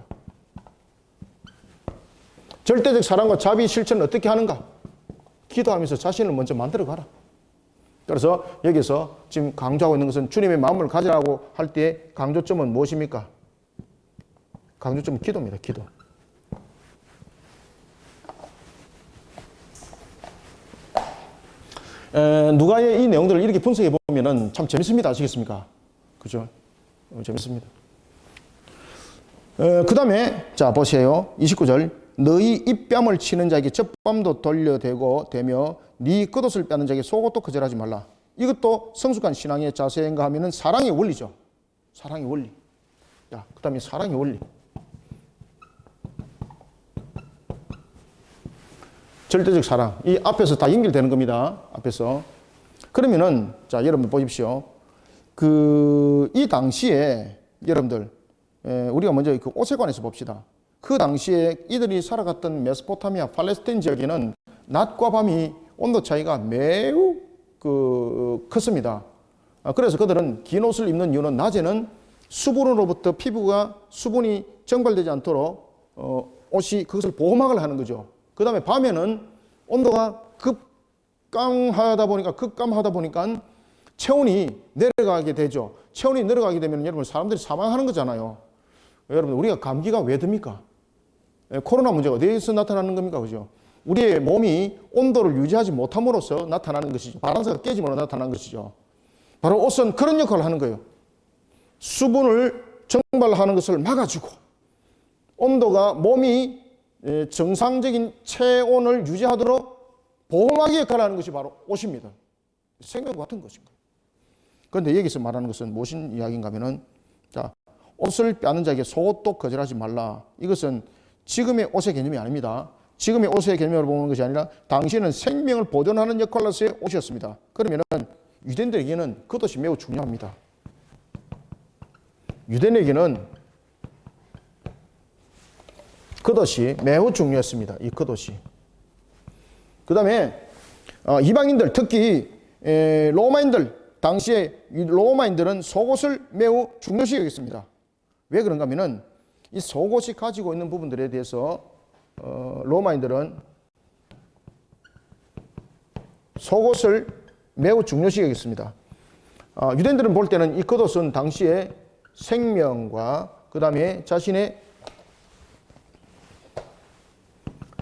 절대적 사랑과 자비 실천을 어떻게 하는가? 기도하면서 자신을 먼저 만들어가라. 그래서 여기서 지금 강조하고 있는 것은 주님의 마음을 가지라고 할 때 강조점은 무엇입니까? 강조점은 기도입니다. 기도. 누가의 이 내용들을 이렇게 분석해 보면은 참 재밌습니다. 아시겠습니까? 그죠? 재밌습니다. 그 다음에 자 보세요. 29절 너희 입뺨을 치는 자에게 젖밤도 돌려대고 대며 네 겉옷을 빼는 자에게 속옷도 거절하지 말라. 이것도 성숙한 신앙의 자세인가 하면은 사랑의 원리죠. 사랑의 원리. 자, 그 다음에 사랑의 원리. 절대적 사랑. 이 앞에서 다 연결되는 겁니다. 앞에서. 그러면은, 자, 여러분들 보십시오. 이 당시에, 여러분들, 우리가 먼저 그 옷에 관해서 봅시다. 그 당시에 이들이 살아갔던 메소포타미아, 팔레스타인 지역에는 낮과 밤이 온도 차이가 매우 컸습니다. 그래서 그들은 긴 옷을 입는 이유는 낮에는 수분으로부터 피부가 수분이 증발되지 않도록 옷이 그것을 보호막을 하는 거죠. 그 다음에 밤에는 온도가 급감하다 보니까 체온이 내려가게 되죠. 체온이 내려가게 되면 여러분 사람들이 사망하는 거잖아요. 여러분 우리가 감기가 왜 듭니까? 코로나 문제가 어디에서 나타나는 겁니까? 그죠? 우리의 몸이 온도를 유지하지 못함으로써 나타나는 것이죠. 바란스가 깨짐으로 나타나는 것이죠. 바로 옷은 그런 역할을 하는 거예요. 수분을 증발하는 것을 막아주고 온도가 몸이 정상적인 체온을 유지하도록 보호막이 역할을 하는 것이 바로 옷입니다. 생명과 같은 것인 거예요. 그런데 여기서 말하는 것은 무슨 이야기인가 하면은, 자, 옷을 빼앗는 자에게 속옷도 거절하지 말라. 이것은 지금의 옷의 개념이 아닙니다. 지금의 옷의 개념으로 보는 것이 아니라 당시에는 생명을 보존하는 역할로서의 옷이었습니다. 그러면은 유대인들에게는 겉옷이 매우 중요합니다. 유대인에게는 겉옷이 매우 중요했습니다. 이 겉옷이. 그 다음에 이방인들, 특히 로마인들, 당시에 로마인들은 속옷을 매우 중요시 여겼습니다. 왜 그런가 하면은 이 속옷이 가지고 있는 부분들에 대해서 로마인들은 속옷을 매우 중요시 여겼습니다. 유대인들은 볼 때는 이 겉옷은 당시에 생명과 그 다음에 자신의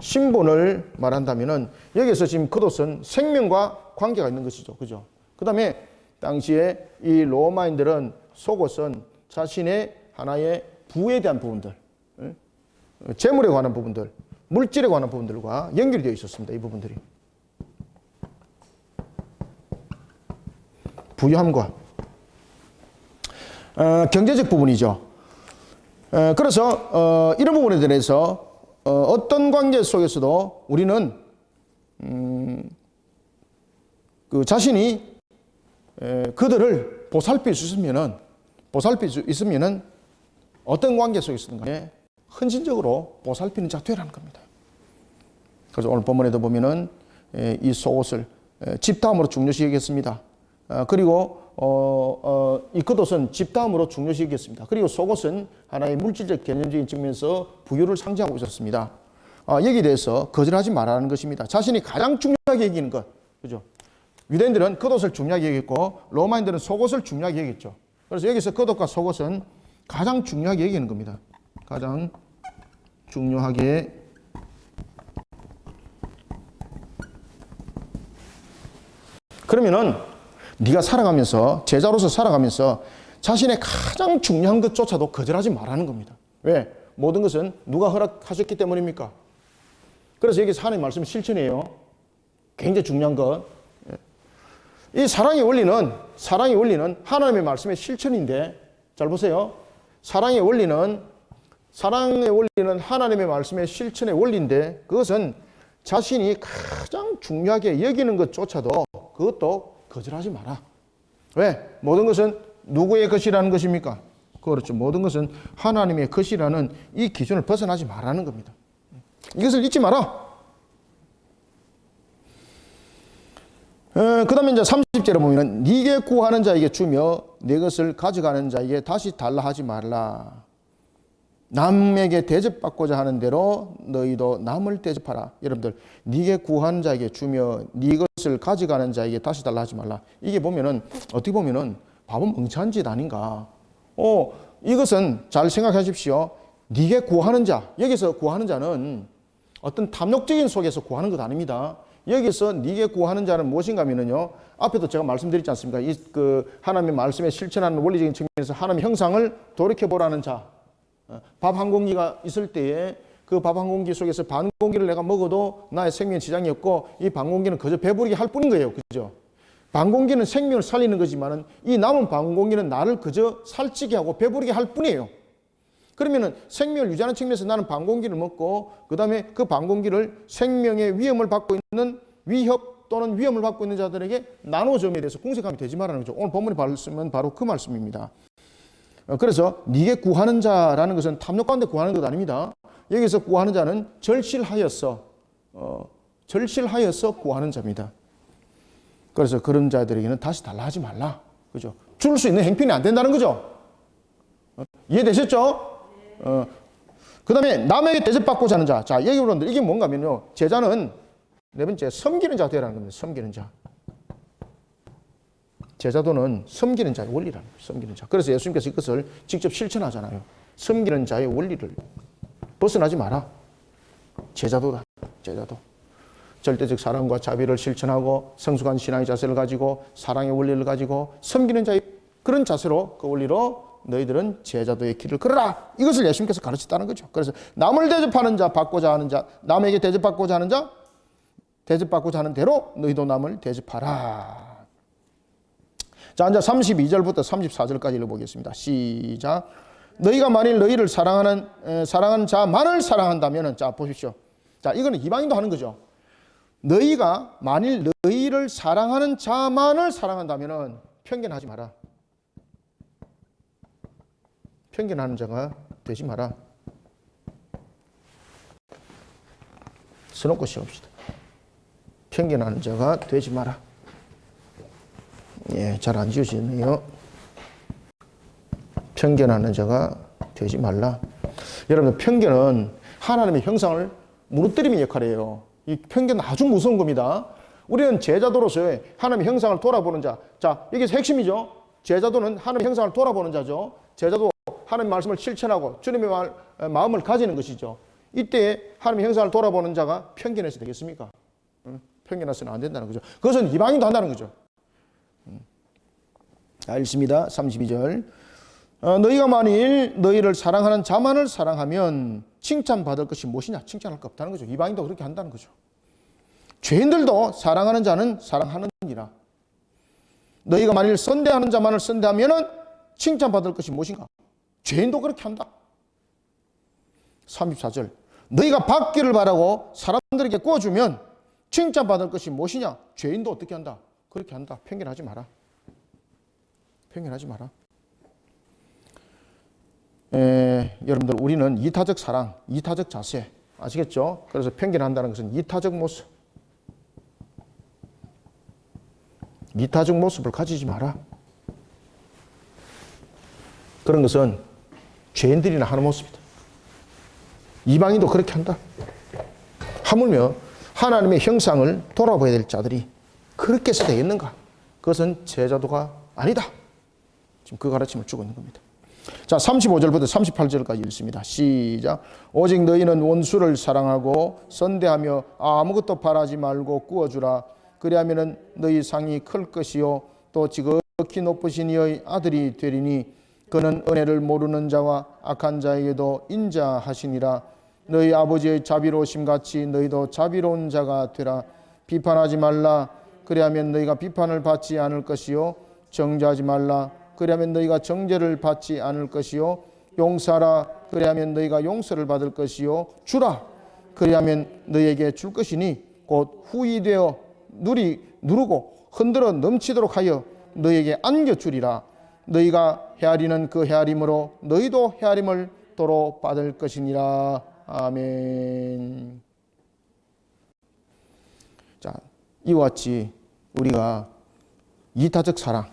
신분을 말한다면은 여기서 지금 겉옷은 생명과 관계가 있는 것이죠. 그죠? 그 다음에 당시에 이 로마인들은 속옷은 자신의 하나의 부에 대한 부분들, 재물에 관한 부분들, 물질에 관한 부분들과 연결이 되어 있었습니다. 이 부분들이. 부유함과 경제적 부분이죠. 그래서 이런 부분에 대해서 어떤 관계 속에서도 우리는 그 자신이 그들을 보살필 수 있으면은 어떤 관계 속에서든 간에 헌신적으로 보살피는 자 되라는 겁니다. 그래서 오늘 본문에도 보면은 이 속옷을 집다음으로 중요시 여겼습니다. 그리고 이 겉옷은 집다음으로 중요시 여겼습니다. 그리고 속옷은 하나의 물질적 개념적인 측면에서 부유를 상징하고 있었습니다. 여기에 대해서 거절하지 말라는 것입니다. 자신이 가장 중요하게 여기는 것, 그죠? 유대인들은 겉옷을 중요하게 여겼고 로마인들은 속옷을 중요하게 여겼죠. 그래서 여기서 겉옷과 속옷은 가장 중요하게 여기는 겁니다. 가장 중요하게 그러면은 네가 살아가면서 제자로서 살아가면서 자신의 가장 중요한 것조차도 거절하지 말라는 겁니다. 왜? 모든 것은 누가 허락하셨기 때문입니까? 그래서 여기서 하나님의 말씀은 실천이에요. 굉장히 중요한 것. 이 사랑의 원리는 하나님의 말씀의 실천인데, 잘 보세요. 사랑의 원리는 하나님의 말씀의 실천의 원리인데, 그것은 자신이 가장 중요하게 여기는 것조차도 그것도 거절하지 마라. 왜? 모든 것은 누구의 것이라는 것입니까? 그렇죠. 모든 것은 하나님의 것이라는 이 기준을 벗어나지 말라는 겁니다. 이것을 잊지 마라. 그 다음에 이제 30절에 보면 네게 구하는 자에게 주며 내 것을 가져가는 자에게 다시 달라 하지 말라. 남에게 대접받고자 하는 대로 너희도 남을 대접하라. 여러분들, 네게 구하는 자에게 주며 네 것을 가져가는 자에게 다시 달라 하지 말라. 이게 보면은 어떻게 보면은 바보 멍청한 짓 아닌가. 이것은 잘 생각하십시오. 네게 구하는 자, 여기서 구하는 자는 어떤 탐욕적인 속에서 구하는 것 아닙니다. 여기서 네게 구하는 자는 무엇인가 하면요, 앞에도 제가 말씀드렸지 않습니까? 하나님의 말씀에 실천하는 원리적인 측면에서 하나님의 형상을 돌이켜보라는 자. 밥 한 공기가 있을 때에 그 밥 한 공기 속에서 반 공기를 내가 먹어도 나의 생명에 지장이 없고 이 반 공기는 그저 배부르게 할 뿐인 거예요. 그죠? 반 공기는 생명을 살리는 거지만은 이 남은 반 공기는 나를 그저 살찌게 하고 배부르게 할 뿐이에요. 그러면은 생명을 유지하는 측면에서 나는 반 공기를 먹고 그 다음에 그 반 공기를 생명의 위험을 받고 있는 위협 또는 위험을 받고 있는 자들에게 나눠줌에 대해서 궁색함이 되지 말라는 거죠. 오늘 본문의 말씀은 바로 그 말씀입니다. 그래서 네게 구하는 자라는 것은 탐욕 가운데 구하는 것 아닙니다. 여기서 구하는 자는 절실하여서 구하는 자입니다. 그래서 그런 자들에게는 다시 달라 하지 말라. 그죠? 줄 수 있는 행편이 안 된다는 거죠. 이해되셨죠? 그 다음에 남에게 대접받고자 하는 자. 자, 여러분들 이게 뭔가 하면요, 제자는 네 번째 섬기는 자가 되라는 겁니다. 섬기는 자. 제자도는 섬기는 자의 원리라는 거예요. 섬기는 자. 그래서 예수님께서 이것을 직접 실천하잖아요. 섬기는 자의 원리를 벗어나지 마라. 제자도다. 제자도. 절대적 사랑과 자비를 실천하고 성숙한 신앙의 자세를 가지고 사랑의 원리를 가지고 섬기는 자의 그런 자세로 그 원리로 너희들은 제자도의 길을 걸어라. 이것을 예수님께서 가르쳤다는 거죠. 그래서 남을 대접하는 자, 받고자 하는 자, 남에게 대접받고자 하는 자, 대접받고자 하는 대로 너희도 남을 대접하라. 자, 이제 32절부터 34절까지 읽어보겠습니다. 시작. 너희가 만일 너희를 사랑하는 자만을 사랑한다면은, 자, 보십시오. 자, 이거는 이방인도 하는 거죠. 너희가 만일 너희를 사랑하는 자만을 사랑한다면은 편견하지 마라. 편견하는 자가 되지 마라. 써놓고 시작합시다. 편견하는 자가 되지 마라. 예, 잘 안 지우시네요. 편견하는 자가 되지 말라. 여러분, 편견은 하나님의 형상을 무너뜨리는 역할이에요. 이 편견은 아주 무서운 겁니다. 우리는 제자도로서의 하나님의 형상을 돌아보는 자. 자, 여기서 핵심이죠. 제자도는 하나님의 형상을 돌아보는 자죠. 제자도 하나님의 말씀을 실천하고 주님의 마음을 가지는 것이죠. 이때 하나님의 형상을 돌아보는 자가 편견해서 되겠습니까? 편견해서는 안 된다는 거죠. 그것은 이방인도 한다는 거죠. 자, 읽습니다. 32절. 너희가 만일 너희를 사랑하는 자만을 사랑하면 칭찬받을 것이 무엇이냐? 칭찬할 거 없다는 거죠. 이방인도 그렇게 한다는 거죠. 죄인들도 사랑하는 자는 사랑하느니라. 너희가 만일 선대하는 자만을 선대하면 칭찬받을 것이 무엇인가? 죄인도 그렇게 한다. 34절. 너희가 받기를 바라고 사람들에게 구워주면 칭찬받을 것이 무엇이냐? 죄인도 어떻게 한다? 그렇게 한다. 편견하지 마라. 편견하지 마라. 여러분들, 우리는 이타적 사랑, 이타적 자세, 아시겠죠? 그래서 편견한다는 것은 이타적 모습, 이타적 모습을 가지지 마라. 그런 것은 죄인들이나 하는 모습이다. 이방인도 그렇게 한다. 하물며 하나님의 형상을 돌아봐야 될 자들이 그렇게 해서 되겠는가? 그것은 제자도가 아니다. 지금 그 가르침을 주고 있는 겁니다. 자, 35절부터 38절까지 읽습니다. 시작. 오직 너희는 원수를 사랑하고 선대하며 아무것도 바라지 말고 구워주라. 그리하면 너희 상이 클 것이요 또 지극히 높으신 이의 아들이 되리니 그는 은혜를 모르는 자와 악한 자에게도 인자하시니라. 너희 아버지의 자비로우심 같이 너희도 자비로운 자가 되라. 비판하지 말라. 그리하면 너희가 비판을 받지 않을 것이요 정죄하지 말라. 그리하면 너희가 정죄를 받지 않을 것이요 용서하라. 그리하면 너희가 용서를 받을 것이요 주라. 그리하면 너희에게 줄 것이니 곧 후히 되어 누르고 흔들어 넘치도록 하여 너희에게 안겨주리라. 너희가 헤아리는 그 헤아림으로 너희도 헤아림을 도로 받을 것이니라. 아멘. 자, 이와 같이 우리가 이타적 사랑,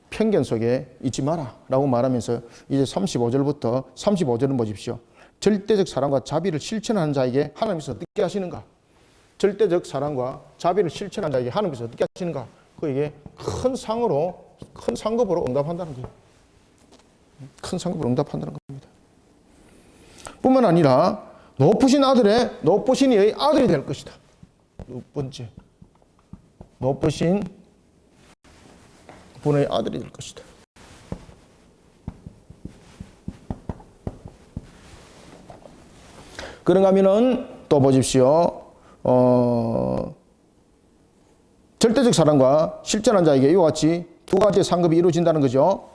편견 속에 있지 마라 라고 말하면서 이제 35절부터 35절은 보십시오. 절대적 사랑과 자비를 실천하는 자에게 하나님께서 어떻게 하시는가? 절대적 사랑과 자비를 실천하는 자에게 하나님께서 어떻게 하시는가? 그에게 큰 상급으로 응답한다는 거예요. 큰 상급으로 응답한다는 겁니다. 뿐만 아니라 높으신 이의 아들이 될 것이다. 두 번째, 높으신 분의 아들이 될 것이다. 그런가 하면은 또 보십시오. 절대적 사랑과 실천한 자에게 이와 같이 두 가지의 상급이 이루어진다는 거죠.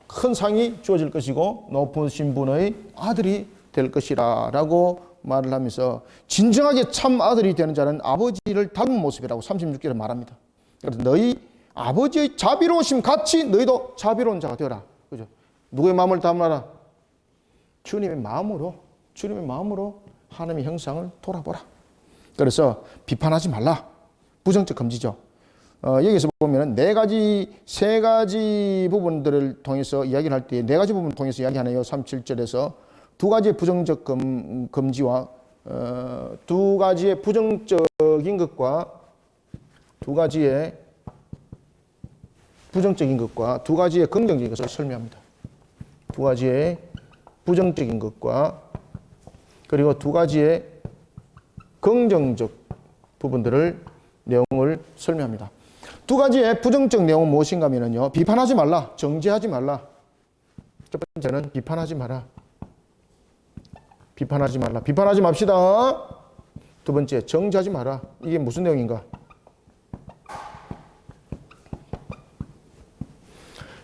큰 상이 주어질 것이고 높으신 분의 아들이 될 것이라 라고 말을 하면서 진정하게 참 아들이 되는 자는 아버지를 닮은 모습이라고 36절에 말합니다. 그래서 너희 아버지의 자비로우심 같이 너희도 자비로운 자가 되어라. 그죠? 누구의 마음을 담아라? 주님의 마음으로 하나님의 형상을 돌아보라. 그래서 비판하지 말라. 부정적 금지죠. 여기서 보면 세 가지 부분들을 통해서 이야기를 할 때 네 가지 부분을 통해서 이야기하네요. 37절에서 두 가지의 부정적 금지와 두 가지의 부정적인 것과 두 가지의 부정적인 것과 두 가지의 긍정적인 것을 설명합니다. 두 가지의 부정적인 것과 그리고 두 가지의 긍정적 부분들을 내용을 설명합니다. 두 가지의 부정적 내용은 무엇인가 하면요. 비판하지 말라. 정죄하지 말라. 첫 번째는 비판하지 마라. 비판하지 말라. 비판하지 맙시다. 두 번째, 정죄하지 마라. 이게 무슨 내용인가?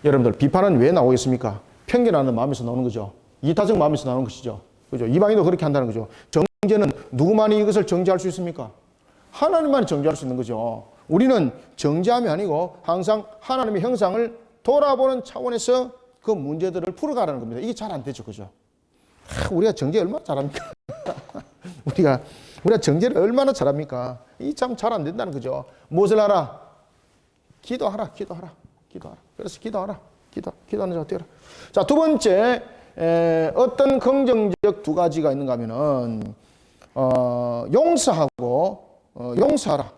여러분들, 비판은 왜 나오겠습니까? 편견하는 마음에서 나오는 거죠. 이타적 마음에서 나오는 것이죠. 그죠? 이방인도 그렇게 한다는 거죠. 정죄는 누구만이 이것을 정죄할 수 있습니까? 하나님만이 정죄할 수 있는 거죠. 우리는 정죄함이 아니고 항상 하나님의 형상을 돌아보는 차원에서 그 문제들을 풀어가라는 겁니다. 이게 잘 안 되죠. 그죠? 우리가 정죄 얼마나 잘합니까? 우리가 정죄를 얼마나 잘합니까? 이 참 잘 안 된다는 거죠. 무엇을 하라? 기도하라. 그래서 기도하라. 기도하는 자가 되어라. 자, 두 번째, 어떤 긍정적 두 가지가 있는가 하면은, 용서하고, 용서하라.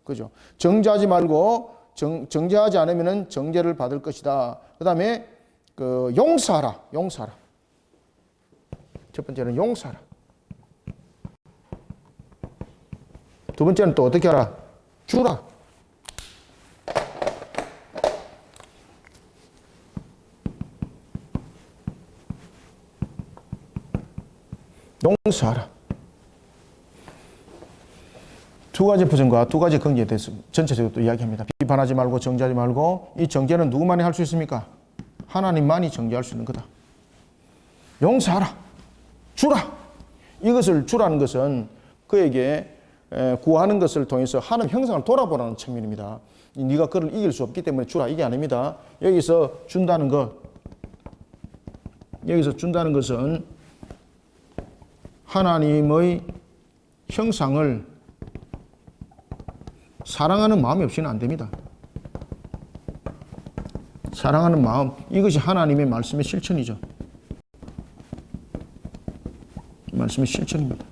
그죠? 정죄하지 말고, 정죄하지 않으면은 정죄를 받을 것이다. 그 다음에, 용서하라. 첫 번째는 용서하라. 두 번째는 또 어떻게 하라? 주라. 용서하라. 두 가지 부정과 두 가지 긍지에 대해서 전체적으로 또 이야기합니다. 비판하지 말고 정죄하지 말고, 이 정죄는 누구만이 할 수 있습니까? 하나님만이 정죄할 수 있는 거다. 용서하라. 주라. 이것을 주라는 것은 그에게 구하는 것을 통해서 하나님 형상을 돌아보라는 측면입니다. 네가 그를 이길 수 없기 때문에 주라. 이게 아닙니다. 여기서 준다는 것은 하나님의 형상을 사랑하는 마음이 없이는 안 됩니다. 사랑하는 마음, 이것이 하나님의 말씀의 실천이죠. 말씀의 실천입니다.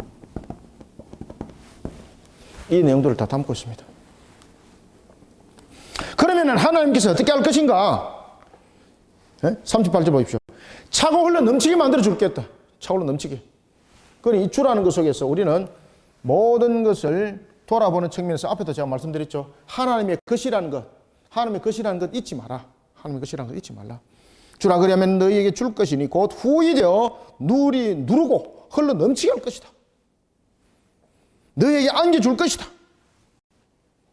이 내용들을 다 담고 있습니다. 그러면 하나님께서 어떻게 할 것인가? 38절 보십시오. 차고 흘러 넘치게 만들어 줄겠다. 차고 흘러 넘치게. 그러니 이 주라는 것 속에서 우리는 모든 것을 돌아보는 측면에서 앞에도 제가 말씀드렸죠. 하나님의 것이라는 것 잊지 마라. 하나님의 것이라는 것 잊지 말라. 주라 그러면 너희에게 줄 것이니 곧 후히 되어 누르고 흘러 넘치게 할 것이다. 너희에게 안겨줄 것이다.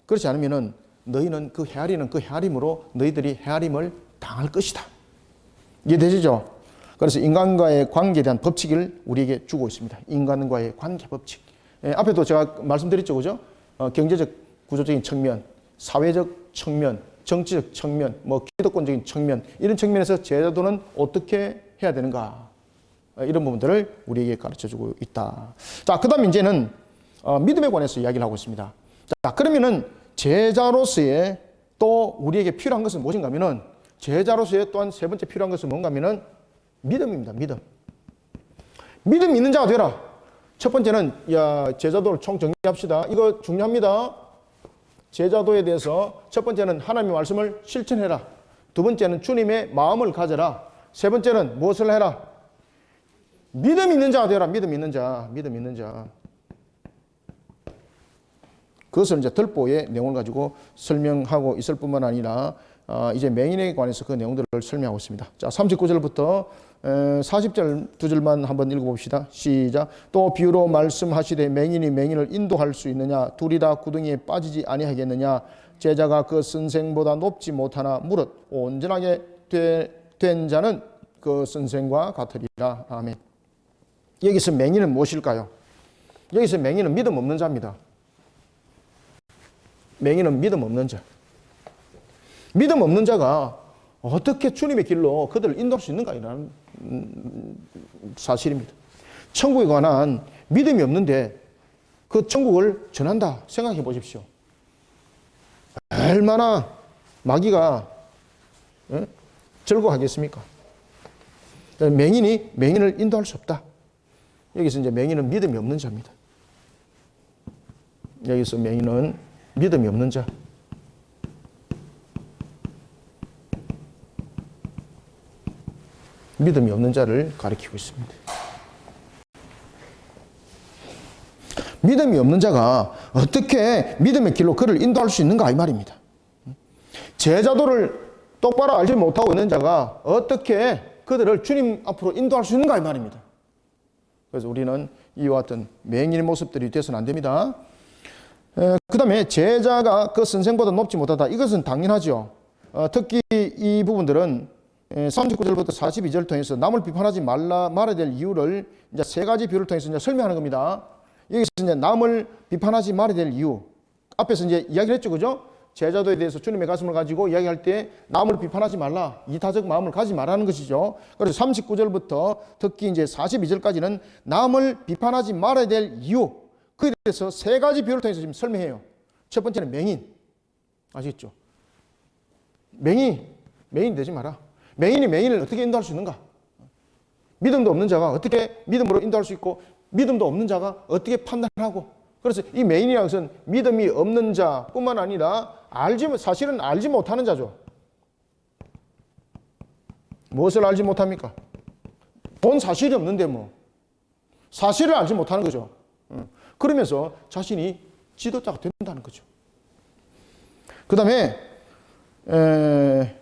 그렇지 않으면 너희는 그 헤아림으로 너희들이 헤아림을 당할 것이다. 이해되시죠? 그래서 인간과의 관계에 대한 법칙을 우리에게 주고 있습니다. 인간과의 관계 법칙. 앞에도 제가 말씀드렸죠. 그죠? 경제적, 구조적인 측면, 사회적 측면, 정치적 측면, 기득권적인 측면, 이런 측면에서 제자도는 어떻게 해야 되는가? 이런 부분들을 우리에게 가르쳐 주고 있다. 자, 그 다음 이제는 믿음에 관해서 이야기를 하고 있습니다. 자, 그러면은 제자로서의 또 우리에게 필요한 것은 무엇인가 하면은 제자로서의 또한 세 번째 필요한 것은 뭔가 하면은 믿음입니다. 믿음 있는 자가 되라. 첫 번째는 제자도를 총 정리합시다. 이거 중요합니다. 제자도에 대해서 첫 번째는 하나님의 말씀을 실천해라. 두 번째는 주님의 마음을 가져라. 세 번째는 무엇을 해라? 믿음 있는 자가 되라. 믿음 있는 자. 그것을 이제 덜보의 내용을 가지고 설명하고 있을 뿐만 아니라 이제 맹인에 관해서 그 내용들을 설명하고 있습니다. 자, 39절부터 40절 두 절만 한번 읽어봅시다. 시작. 또 비유로 말씀하시되 맹인이 맹인을 인도할 수 있느냐? 둘이 다 구덩이에 빠지지 아니하겠느냐? 제자가 그 선생보다 높지 못하나 무릇 온전하게 된 자는 그 선생과 같으리라. 아멘. 여기서 맹인은 무엇일까요? 여기서 맹인은 믿음 없는 자입니다. 맹인은 믿음 없는 자. 믿음 없는 자가 어떻게 주님의 길로 그들을 인도할 수 있는가라는 사실입니다. 천국에 관한 믿음이 없는데 그 천국을 전한다 생각해 보십시오. 얼마나 마귀가 즐거워하겠습니까? 맹인이 맹인을 인도할 수 없다. 여기서 이제 맹인은 믿음이 없는 자입니다. 여기서 맹인은 믿음이 없는 자. 믿음이 없는 자를 가리키고 있습니다. 믿음이 없는 자가 어떻게 믿음의 길로 그를 인도할 수 있는가 이 말입니다. 제자도를 똑바로 알지 못하고 있는 자가 어떻게 그들을 주님 앞으로 인도할 수 있는가 이 말입니다. 그래서 우리는 이와 같은 맹인의 모습들이 돼서는 안 됩니다. 그 다음에 제자가 그 선생보다 높지 못하다. 이것은 당연하죠. 특히 이 부분들은 39절부터 42절을 통해서 남을 비판하지 말아야 될 이유를 이제 세 가지 비유를 통해서 이제 설명하는 겁니다. 여기서 이제 남을 비판하지 말아야 될 이유. 앞에서 이제 이야기를 했죠, 그죠? 제자도에 대해서 주님의 가슴을 가지고 이야기할 때 남을 비판하지 말라. 이타적 마음을 가지 말라는 것이죠. 그래서 39절부터 특히 이제 42절까지는 남을 비판하지 말아야 될 이유. 그에 대해서 세 가지 비유를 통해서 지금 설명해요. 첫 번째는 맹인. 아시겠죠? 맹인 되지 마라. 맹인이 맹인을 어떻게 인도할 수 있는가? 믿음도 없는 자가 어떻게 믿음으로 인도할 수 있고, 믿음도 없는 자가 어떻게 판단하고. 그래서 이 맹인이라는 것은 믿음이 없는 자뿐만 아니라 사실은 알지 못하는 자죠. 무엇을 알지 못합니까? 본 사실이 없는데 뭐 사실을 알지 못하는 거죠. 그러면서 자신이 지도자가 된다는 거죠. 그 다음에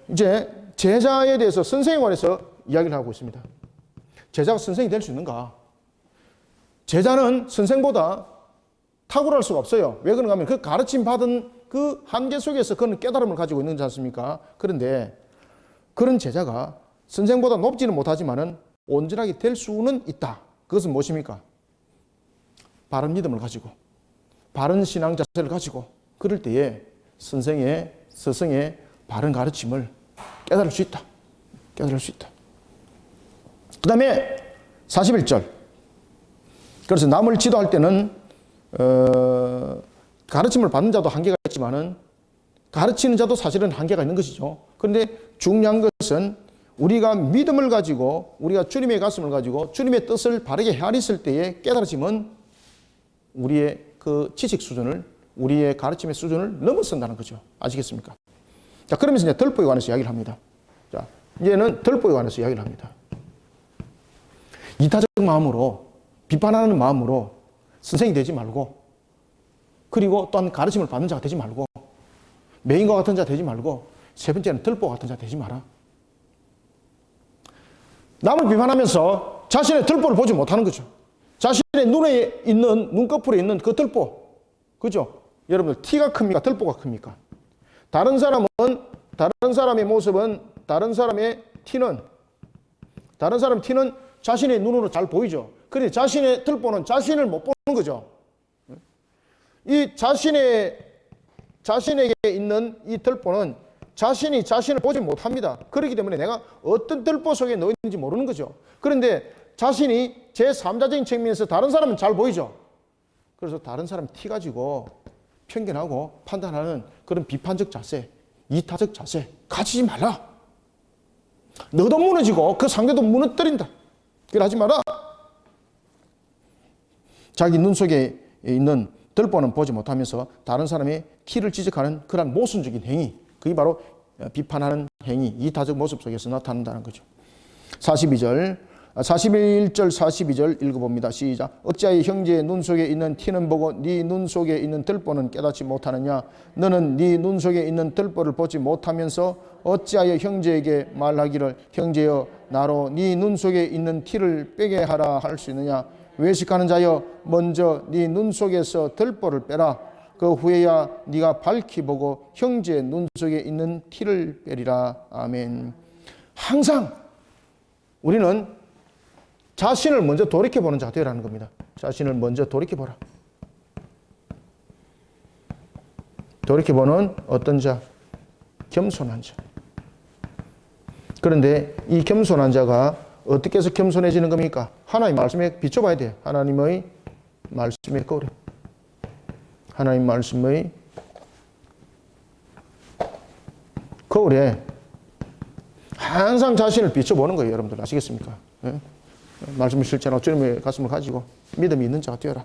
이제 제자에 대해서 선생에 관해서 이야기를 하고 있습니다. 제자가 선생이 될 수 있는가? 제자는 선생보다 탁월할 수가 없어요. 왜 그런가 하면 그 가르침 받은 그 한계 속에서 그는 깨달음을 가지고 있는 지 않습니까? 그런데 그런 제자가 선생보다 높지는 못하지만은 온전하게 될 수는 있다. 그것은 무엇입니까? 바른 믿음을 가지고 바른 신앙 자세를 가지고 그럴 때에 스승의 바른 가르침을 깨달을 수 있다. 깨달을 수 있다. 그 다음에 41절. 그래서 남을 지도할 때는 가르침을 받는 자도 한계가 있지만은 가르치는 자도 사실은 한계가 있는 것이죠. 그런데 중요한 것은 우리가 믿음을 가지고 우리가 주님의 가슴을 가지고 주님의 뜻을 바르게 헤아렸을 때의 깨달아짐은 우리의 그 지식 수준을, 우리의 가르침의 수준을 넘어선다는 거죠. 아시겠습니까? 자, 그러면서 이제 덜보에 관해서 이야기를 합니다. 자, 이제는 덜보에 관해서 이야기를 합니다. 이타적 마음으로, 비판하는 마음으로 선생이 되지 말고, 그리고 또한 가르침을 받는 자가 되지 말고, 맹인과 같은 자 되지 말고, 세 번째는 덜보 같은 자 되지 마라. 남을 비판하면서 자신의 덜보를 보지 못하는 거죠. 자신의 눈에 있는, 눈꺼풀에 있는 그 덜보. 그죠? 여러분들, 티가 큽니까? 덜보가 큽니까? 다른 사람의 모습은, 다른 사람의 티는 자신의 눈으로 잘 보이죠. 그런데 자신의 덜보는 자신을 못 보는 거죠. 이 자신에게 있는 이 덜보는 자신이 자신을 보지 못합니다. 그렇기 때문에 내가 어떤 덜보 속에 넣어 있는지 모르는 거죠. 그런데 자신이 제3자적인 측면에서 다른 사람은 잘 보이죠. 그래서 다른 사람 티 가지고 편견하고 판단하는 그런 비판적 자세, 이타적 자세 가지지 말라. 너도 무너지고 그 상대도 무너뜨린다. 그걸 하지 마라. 자기 눈 속에 있는 덜보는 보지 못하면서 다른 사람의 키를 지적하는 그런 모순적인 행위, 그게 바로 비판하는 행위, 이타적 모습 속에서 나타난다는 거죠. 41절 42절 읽어봅니다. 시작. 어찌하여 형제의 눈 속에 있는 티는 보고 네 눈 속에 있는 덜보는 깨닫지 못하느냐? 너는 네 눈 속에 있는 덜보를 보지 못하면서 어찌하여 형제에게 말하기를 형제여 나로 네 눈 속에 있는 티를 빼게 하라 할 수 있느냐? 외식하는 자여 먼저 네 눈 속에서 덜보를 빼라. 그 후에야 네가 밝히 보고 형제의 눈 속에 있는 티를 빼리라. 아멘. 항상 우리는 자신을 먼저 돌이켜보는 자가 되라는 겁니다. 자신을 먼저 돌이켜보라. 돌이켜보는 어떤 자? 겸손한 자. 그런데 이 겸손한 자가 어떻게 해서 겸손해지는 겁니까? 하나님 말씀에 비춰봐야 돼요. 하나님의 말씀의 거울에. 하나님 말씀의 거울에 항상 자신을 비춰보는 거예요. 여러분들 아시겠습니까? 네? 말씀을 실천하고 주님의 가슴을 가지고 믿음이 있는 자가 되어라.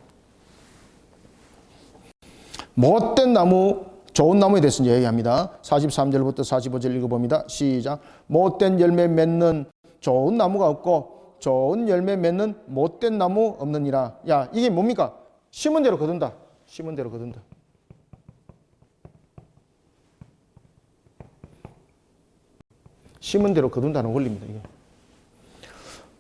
못된 나무, 좋은 나무에 대해서 이야기합니다. 43절부터 45절 읽어봅니다. 시작. 못된 열매 맺는 좋은 나무가 없고 좋은 열매 맺는 못된 나무 없느니라. 야, 이게 뭡니까? 심은 대로 거둔다. 심은 대로 거둔다. 심은 대로 거둔다는 원리입니다. 이게.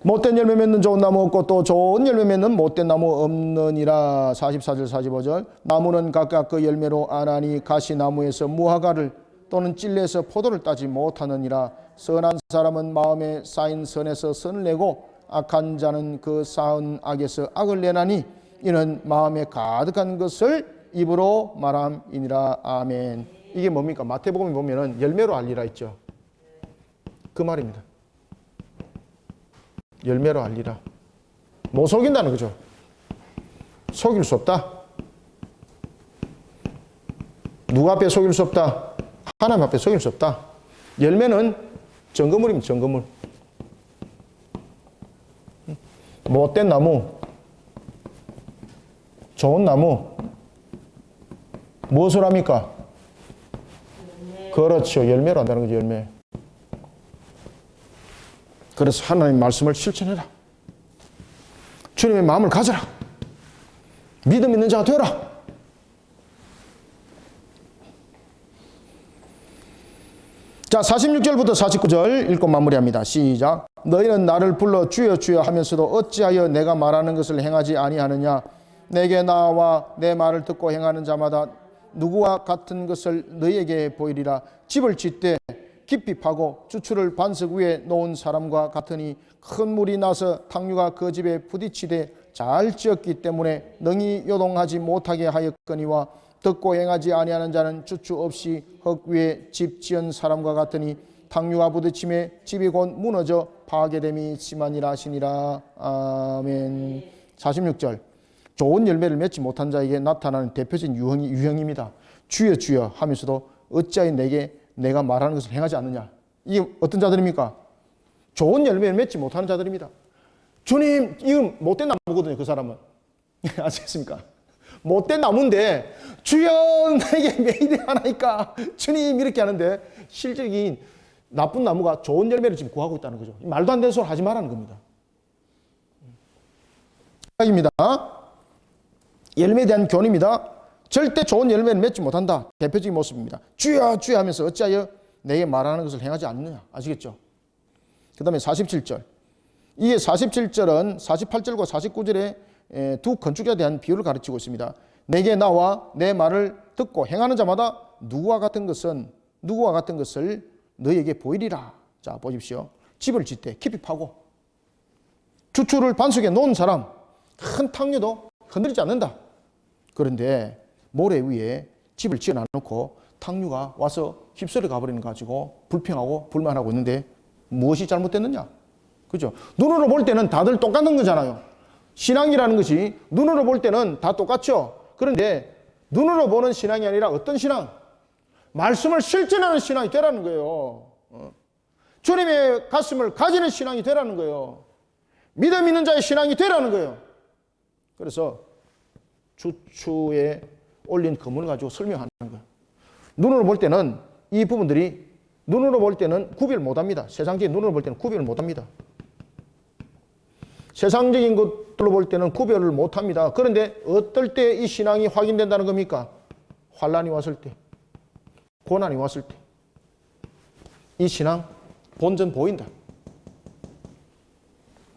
못된 열매 맺는 좋은 나무 없고 또 좋은 열매 맺는 못된 나무 없느니라. 44절 45절 나무는 각각 그 열매로 아나니 가시나무에서 무화과를 또는 찔레에서 포도를 따지 못하느니라. 선한 사람은 마음에 쌓인 선에서 선을 내고 악한 자는 그 쌓은 악에서 악을 내나니 이는 마음에 가득한 것을 입으로 말함이니라. 아멘. 이게 뭡니까? 마태복음에 보면은 열매로 알리라 했죠. 그 말입니다. 열매로 알리라. 못 속인다는 거죠. 속일 수 없다. 누구 앞에 속일 수 없다? 하나님 앞에 속일 수 없다. 열매는 증거물입니다. 증거물. 못된 나무, 좋은 나무, 무엇을 합니까? 그렇죠. 열매로 한다는 거죠. 열매. 그래서 하나님 말씀을 실천해라. 주님의 마음을 가져라. 믿음 있는 자가 되어라. 자, 46절부터 49절 읽고 마무리합니다. 시작. 너희는 나를 불러 주여 주여 하면서도 어찌하여 내가 말하는 것을 행하지 아니하느냐. 내게 나와 내 말을 듣고 행하는 자마다 누구와 같은 것을 너희에게 보이리라. 집을 짓되 깊이 파고 주추를 반석 위에 놓은 사람과 같으니 큰 물이 나서 탕류가 그 집에 부딪히되 잘 지었기 때문에 능히 요동하지 못하게 하였거니와 듣고 행하지 아니하는 자는 주추 없이 흙 위에 집 지은 사람과 같으니 탕류가 부딪힘에 집이 곧 무너져 파괴됨이 심하니라 하시니라. 아멘. 46절 좋은 열매를 맺지 못한 자에게 나타나는 대표적인 유형입니다. 주여 주여 하면서도 어찌하여 내가 말하는 것을 행하지 않느냐. 이게 어떤 자들입니까? 좋은 열매를 맺지 못하는 자들입니다. 주님, 이건 못된 나무거든요. 그 사람은. 아시겠습니까? 못된 나무인데 주여 나에게 매일이 하나니까 주님 이렇게 하는데 실질적인 나쁜 나무가 좋은 열매를 지금 구하고 있다는 거죠. 말도 안 되는 소리 하지 말라는 겁니다. 입니다. 열매에 대한 교훈입니다. 절대 좋은 열매를 맺지 못한다. 대표적인 모습입니다. 주여 주여 하면서 어찌하여 내게 말하는 것을 행하지 않느냐. 아시겠죠? 그 다음에 47절. 이게 47절은 48절과 49절에 두 건축자에 대한 비유를 가르치고 있습니다. 내게 나와 내 말을 듣고 행하는 자마다 누구와 같은 것을 너희에게 보이리라. 자, 보십시오. 집을 짓되 깊이 파고 주추를 반석에 놓은 사람, 큰 탕류도 흔들리지 않는다. 그런데 모래 위에 집을 지어놔놓고 탕류가 와서 휩쓸어 가버리는 거 가지고 불평하고 불만하고 있는데 무엇이 잘못됐느냐? 그죠? 눈으로 볼 때는 다들 똑같은 거잖아요. 신앙이라는 것이 눈으로 볼 때는 다 똑같죠. 그런데 눈으로 보는 신앙이 아니라 어떤 신앙? 말씀을 실천하는 신앙이 되라는 거예요. 주님의 가슴을 가지는 신앙이 되라는 거예요. 믿음 있는 자의 신앙이 되라는 거예요. 그래서 주추에 올린 그물을 가지고 설명하는 거예요. 눈으로 볼 때는 이 부분들이 눈으로 볼 때는 구별 못합니다. 세상적인 눈으로 볼 때는 구별을 못합니다. 세상적인 것들로 볼 때는 구별을 못합니다. 그런데 어떨 때 이 신앙이 확인된다는 겁니까? 환난이 왔을 때, 고난이 왔을 때 이 신앙 본전 보인다.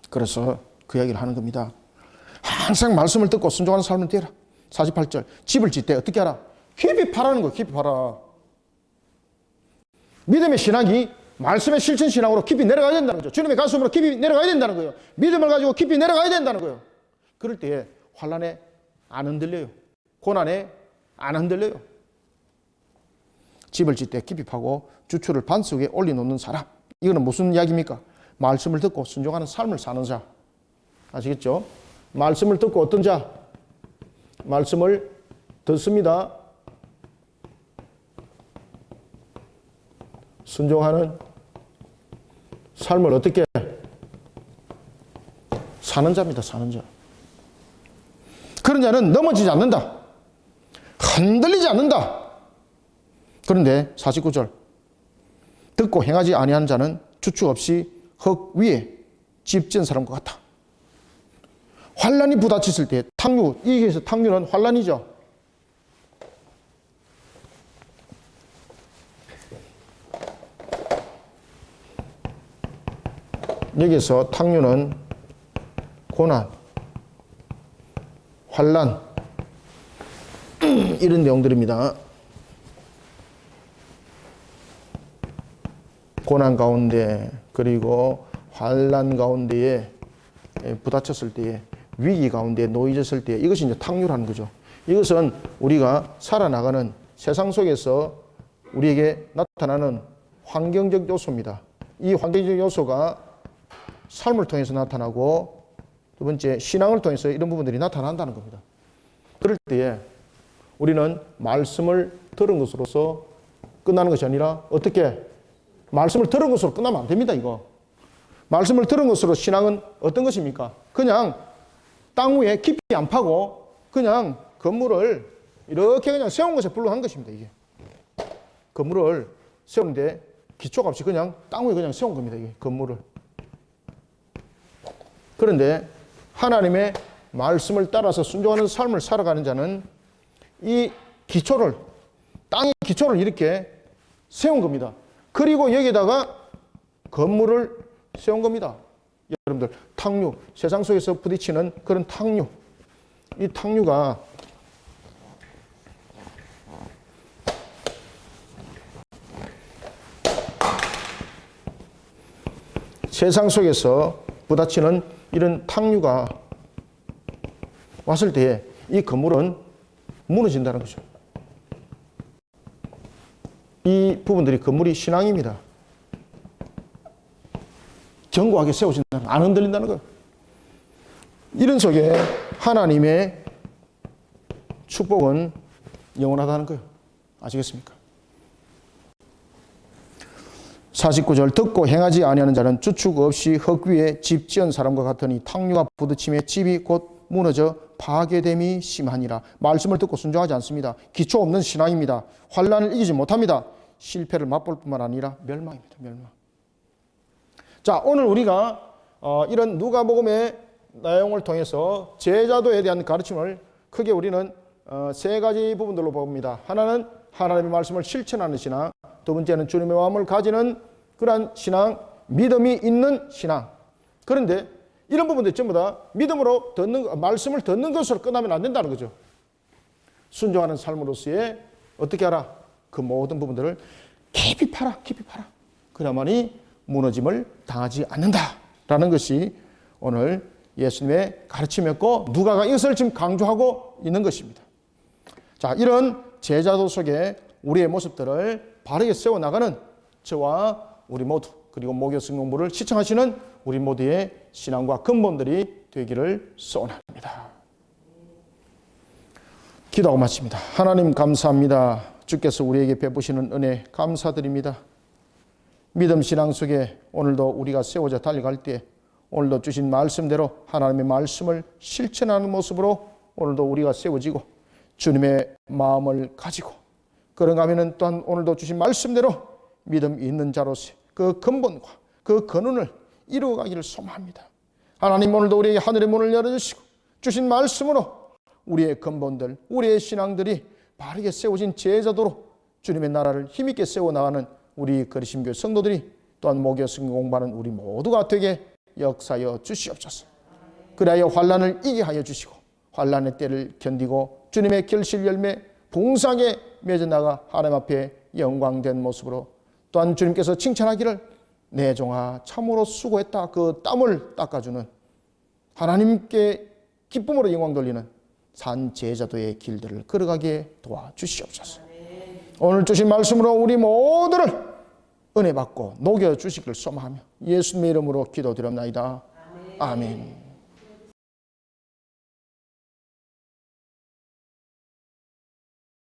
그래서 그 이야기를 하는 겁니다. 항상 말씀을 듣고 순종하는 삶을 되라. 48절 집을 짓되 어떻게 하라? 깊이 파라는 거예요. 깊이 파라. 믿음의 신앙이 말씀의 실천 신앙으로 깊이 내려가야 된다는 거죠. 주님의 가슴으로 깊이 내려가야 된다는 거예요. 믿음을 가지고 깊이 내려가야 된다는 거예요. 그럴 때에 환난에 안 흔들려요. 고난에 안 흔들려요. 집을 짓되 깊이 파고 주추를 반석 위에 올려놓는 사람. 이거는 무슨 이야기입니까? 말씀을 듣고 순종하는 삶을 사는 자. 아시겠죠? 말씀을 듣고 어떤 자? 말씀을 듣습니다. 순종하는 삶을 어떻게 사는 자입니다. 사는 자. 그런 자는 넘어지지 않는다. 흔들리지 않는다. 그런데 49절 듣고 행하지 아니하는 자는 주축 없이 흙 위에 집 지은 사람과 같아. 환란이 부딪혔을 때 탕류, 이게서 탕류는 환란이죠. 여기서 탕류는 고난, 환난 이런 내용들입니다. 고난 가운데 그리고 환난 가운데에 부딪혔을 때에 위기 가운데 놓여졌을 때 이것이 이제 탕류라는 거죠. 이것은 우리가 살아나가는 세상 속에서 우리에게 나타나는 환경적 요소입니다. 이 환경적 요소가 삶을 통해서 나타나고 두 번째 신앙을 통해서 이런 부분들이 나타난다는 겁니다. 그럴 때에 우리는 말씀을 들은 것으로서 끝나는 것이 아니라 어떻게 말씀을 들은 것으로 끝나면 안 됩니다. 이거 말씀을 들은 것으로 신앙은 어떤 것입니까? 그냥 땅 위에 깊이 안 파고 그냥 건물을 이렇게 그냥 세운 것에 불과한 것입니다. 이게 건물을 세우는데 기초가 없이 그냥 땅 위에 그냥 세운 겁니다. 이게 건물을. 그런데 하나님의 말씀을 따라서 순종하는 삶을 살아가는 자는 이 기초를 땅의 기초를 이렇게 세운 겁니다. 그리고 여기다가 건물을 세운 겁니다. 여러분들 탕류, 세상 속에서 부딪히는 그런 탕류, 이 탕류가 세상 속에서 부딪히는 이런 탕류가 왔을 때에 이 건물은 무너진다는 거죠. 이 부분들이 건물이 신앙입니다. 견고하게 세워진다는, 안 흔들린다는 거예요. 이런 속에 하나님의 축복은 영원하다는 거예요. 아시겠습니까? 49절 듣고 행하지 아니하는 자는 주축 없이 흙 위에 집 지은 사람과 같으니 탕류가 부딪힘에 집이 곧 무너져 파괴됨이 심하니라. 말씀을 듣고 순종하지 않습니다. 기초 없는 신앙입니다. 환난을 이기지 못합니다. 실패를 맛볼 뿐만 아니라 멸망입니다. 멸망. 자, 오늘 우리가 이런 누가복음의 내용을 통해서 제자도에 대한 가르침을 크게 우리는 세 가지 부분들로 봅니다. 하나는 하나님의 말씀을 실천하는 신앙, 두 번째는 주님의 마음을 가지는 그러한 신앙, 믿음이 있는 신앙. 그런데 이런 부분들 전부 다 믿음으로 말씀을 듣는 것으로 끝나면 안 된다는 거죠. 순종하는 삶으로서의 어떻게 하라? 그 모든 부분들을 깊이 파라, 깊이 파라. 그래야만이 무너짐을 당하지 않는다라는 것이 오늘 예수님의 가르침이었고 누가가 이것을 지금 강조하고 있는 것입니다. 자, 이런 제자도 속에 우리의 모습들을 바르게 세워나가는 저와 우리 모두 그리고 목요 성공부를 시청하시는 우리 모두의 신앙과 근본들이 되기를 소원합니다. 기도하고 마칩니다. 하나님 감사합니다. 주께서 우리에게 베푸시는 은혜 감사드립니다. 믿음 신앙 속에 오늘도 우리가 세워져 달려갈 때 오늘도 주신 말씀대로 하나님의 말씀을 실천하는 모습으로 오늘도 우리가 세워지고 주님의 마음을 가지고 그런가 하면 또한 오늘도 주신 말씀대로 믿음 있는 자로서 그 근본과 그 근원을 이루어가기를 소망합니다. 하나님 오늘도 우리에게 하늘의 문을 열어주시고 주신 말씀으로 우리의 근본들, 우리의 신앙들이 바르게 세워진 제자도로 주님의 나라를 힘있게 세워나가는 우리 거리심교회 성도들이 또한 목요 성경 공부하는 우리 모두가 되게 역사하여 주시옵소서. 그리하여 환난을 이기게 하여 주시고 환난의 때를 견디고 주님의 결실 열매 봉사하게 맺어나가 하나님 앞에 영광된 모습으로 또한 주님께서 칭찬하기를 내 종아 참으로 수고했다. 그 땀을 닦아주는 하나님께 기쁨으로 영광 돌리는 산 제자도의 길들을 걸어가게 도와주시옵소서. 오늘 주신 말씀으로 우리 모두를 은혜 받고 녹여 주시기를 소망하며 예수님의 이름으로 기도드립나이다. 아멘.